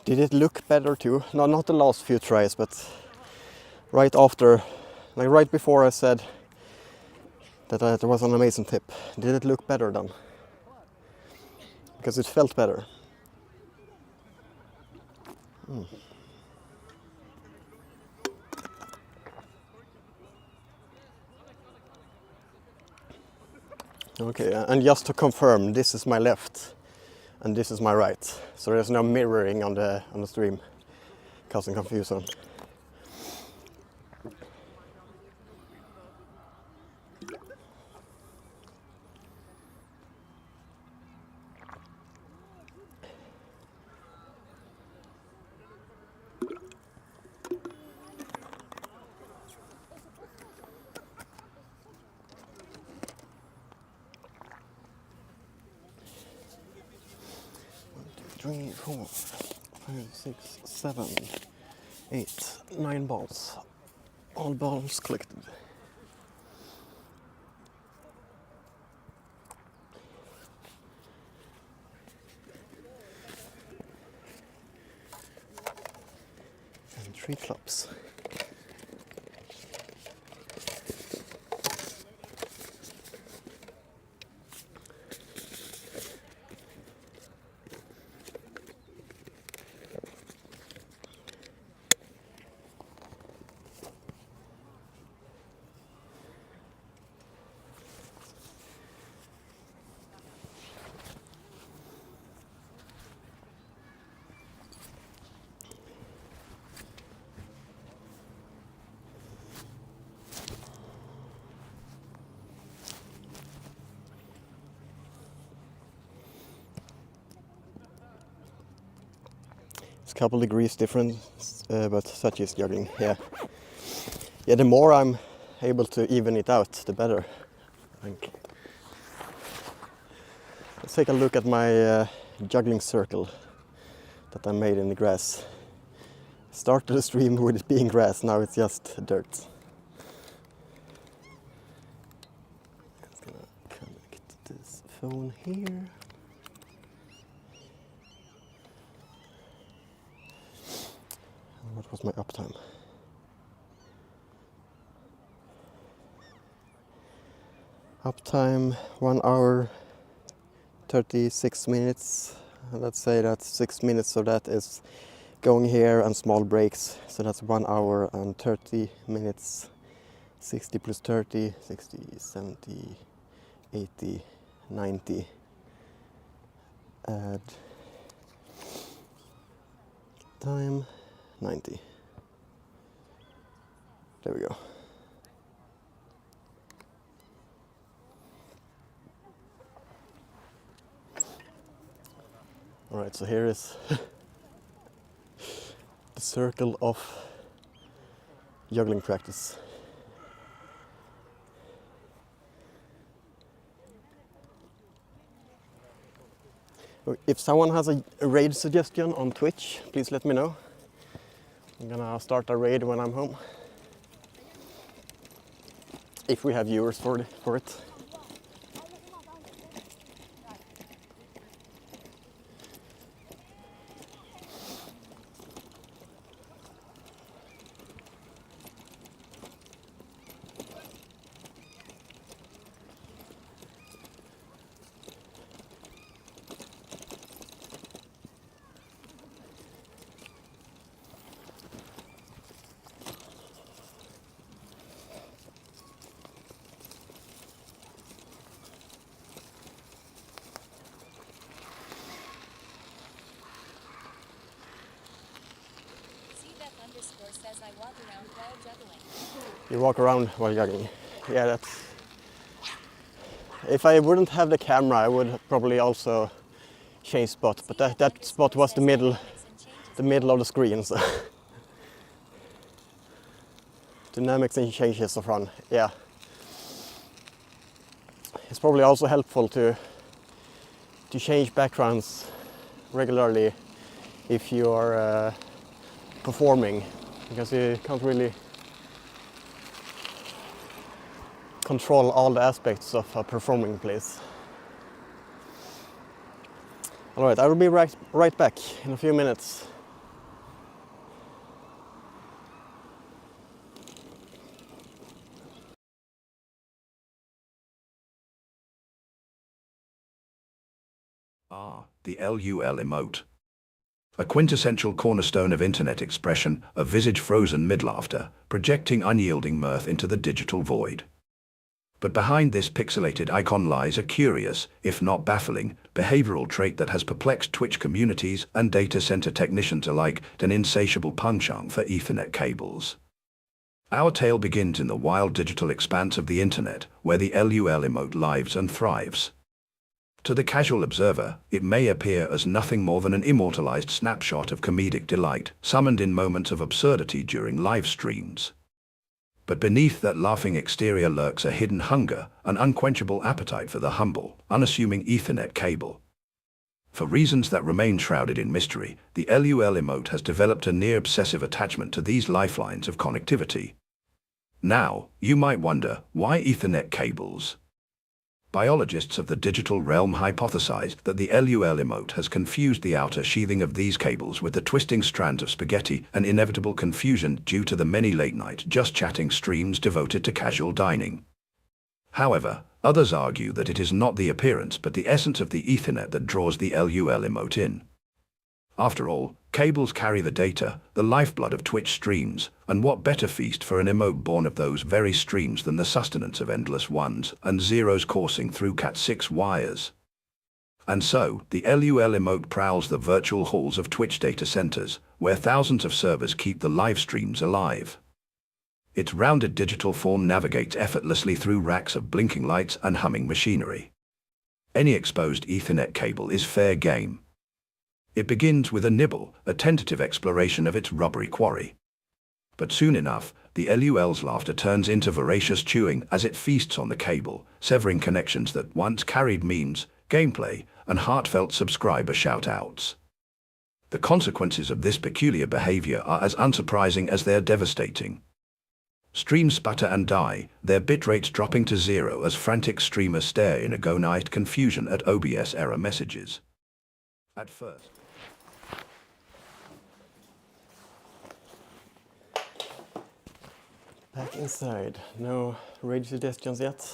Did it look better too? No, not the last few tries, but right after, like right before I said that it was an amazing tip. Did it look better then? Because it felt better. Okay, and just to confirm, this is my left and this is my right. So there's no mirroring on the stream, causing confusion. Three, 4, 5, 6, 7, 8, 9 balls. All balls collected. And 3 clubs. It's a couple degrees difference, but such is juggling. Yeah, the more I'm able to even it out, the better, I think. Let's take a look at my juggling circle that I made in the grass. Started the stream with it being grass, now it's just dirt. Just gonna connect this phone here. What was my uptime? Uptime 1 hour 36 minutes. Let's say that 6 minutes of that is going here and small breaks, so that's 1 hour and 30 minutes. 60 plus 30, 60, 70, 80, 90. Add time 90. There we go. Alright, so here is the circle of juggling practice. If someone has a raid suggestion on Twitch, please let me know. I'm gonna start a raid when I'm home. If we have viewers for it. Says I walk around while juggling. You walk around while juggling. Yeah, that's... If I wouldn't have the camera, I would probably also change spot, but that spot was the middle of the screen, so... Dynamics and changes of run, yeah. It's probably also helpful to change backgrounds regularly if you are performing, because you can't really control all the aspects of a performing place. Alright, I will be right back in a few minutes. The LUL emote. A quintessential cornerstone of internet expression, a visage frozen mid-laughter, projecting unyielding mirth into the digital void. But behind this pixelated icon lies a curious, if not baffling, behavioral trait that has perplexed Twitch communities and data center technicians alike, an insatiable penchant for Ethernet cables. Our tale begins in the wild digital expanse of the internet, where the LUL emote lives and thrives. To the casual observer, it may appear as nothing more than an immortalized snapshot of comedic delight, summoned in moments of absurdity during live streams. But beneath that laughing exterior lurks a hidden hunger, an unquenchable appetite for the humble, unassuming Ethernet cable. For reasons that remain shrouded in mystery, the LUL emote has developed a near-obsessive attachment to these lifelines of connectivity. Now, you might wonder, why Ethernet cables? Biologists of the digital realm hypothesize that the LUL emote has confused the outer sheathing of these cables with the twisting strands of spaghetti, an inevitable confusion due to the many late-night just-chatting streams devoted to casual dining. However, others argue that it is not the appearance but the essence of the Ethernet that draws the LUL emote in. After all, cables carry the data, the lifeblood of Twitch streams, and what better feast for an emote born of those very streams than the sustenance of endless ones and zeros coursing through Cat6 wires. And so, the LUL emote prowls the virtual halls of Twitch data centers, where thousands of servers keep the live streams alive. Its rounded digital form navigates effortlessly through racks of blinking lights and humming machinery. Any exposed Ethernet cable is fair game. It begins with a nibble, a tentative exploration of its rubbery quarry. But soon enough, the LUL's laughter turns into voracious chewing as it feasts on the cable, severing connections that once carried memes, gameplay, and heartfelt subscriber shout-outs. The consequences of this peculiar behavior are as unsurprising as they're devastating. Streams sputter and die, their bitrates dropping to zero as frantic streamers stare in agonized confusion at OBS error messages. At first, Back inside. No raid suggestions yet.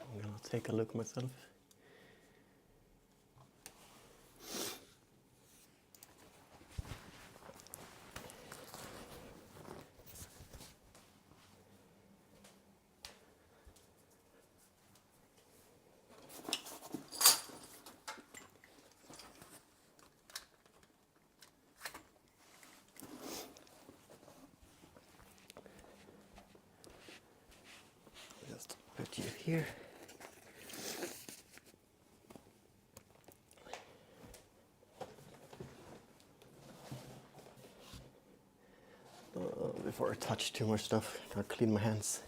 I'm gonna take a look myself. here. Before I touch too much stuff, I gotta clean my hands.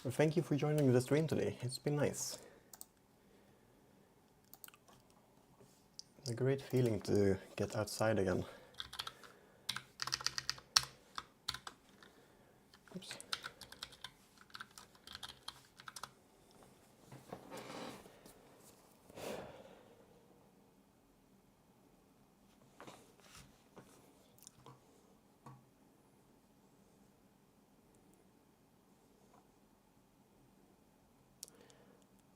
Well, thank you for joining the stream today. It's been nice. It's a great feeling to get outside again. Oops.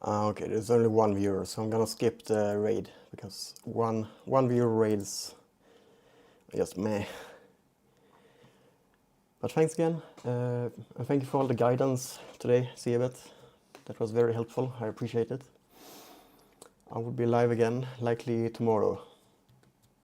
Okay, there's only one viewer, so I'm gonna skip the raid because one viewer raids are just meh. But thanks again, and thank you for all the guidance today, Siebet. That was very helpful. I appreciate it. I will be live again, likely tomorrow.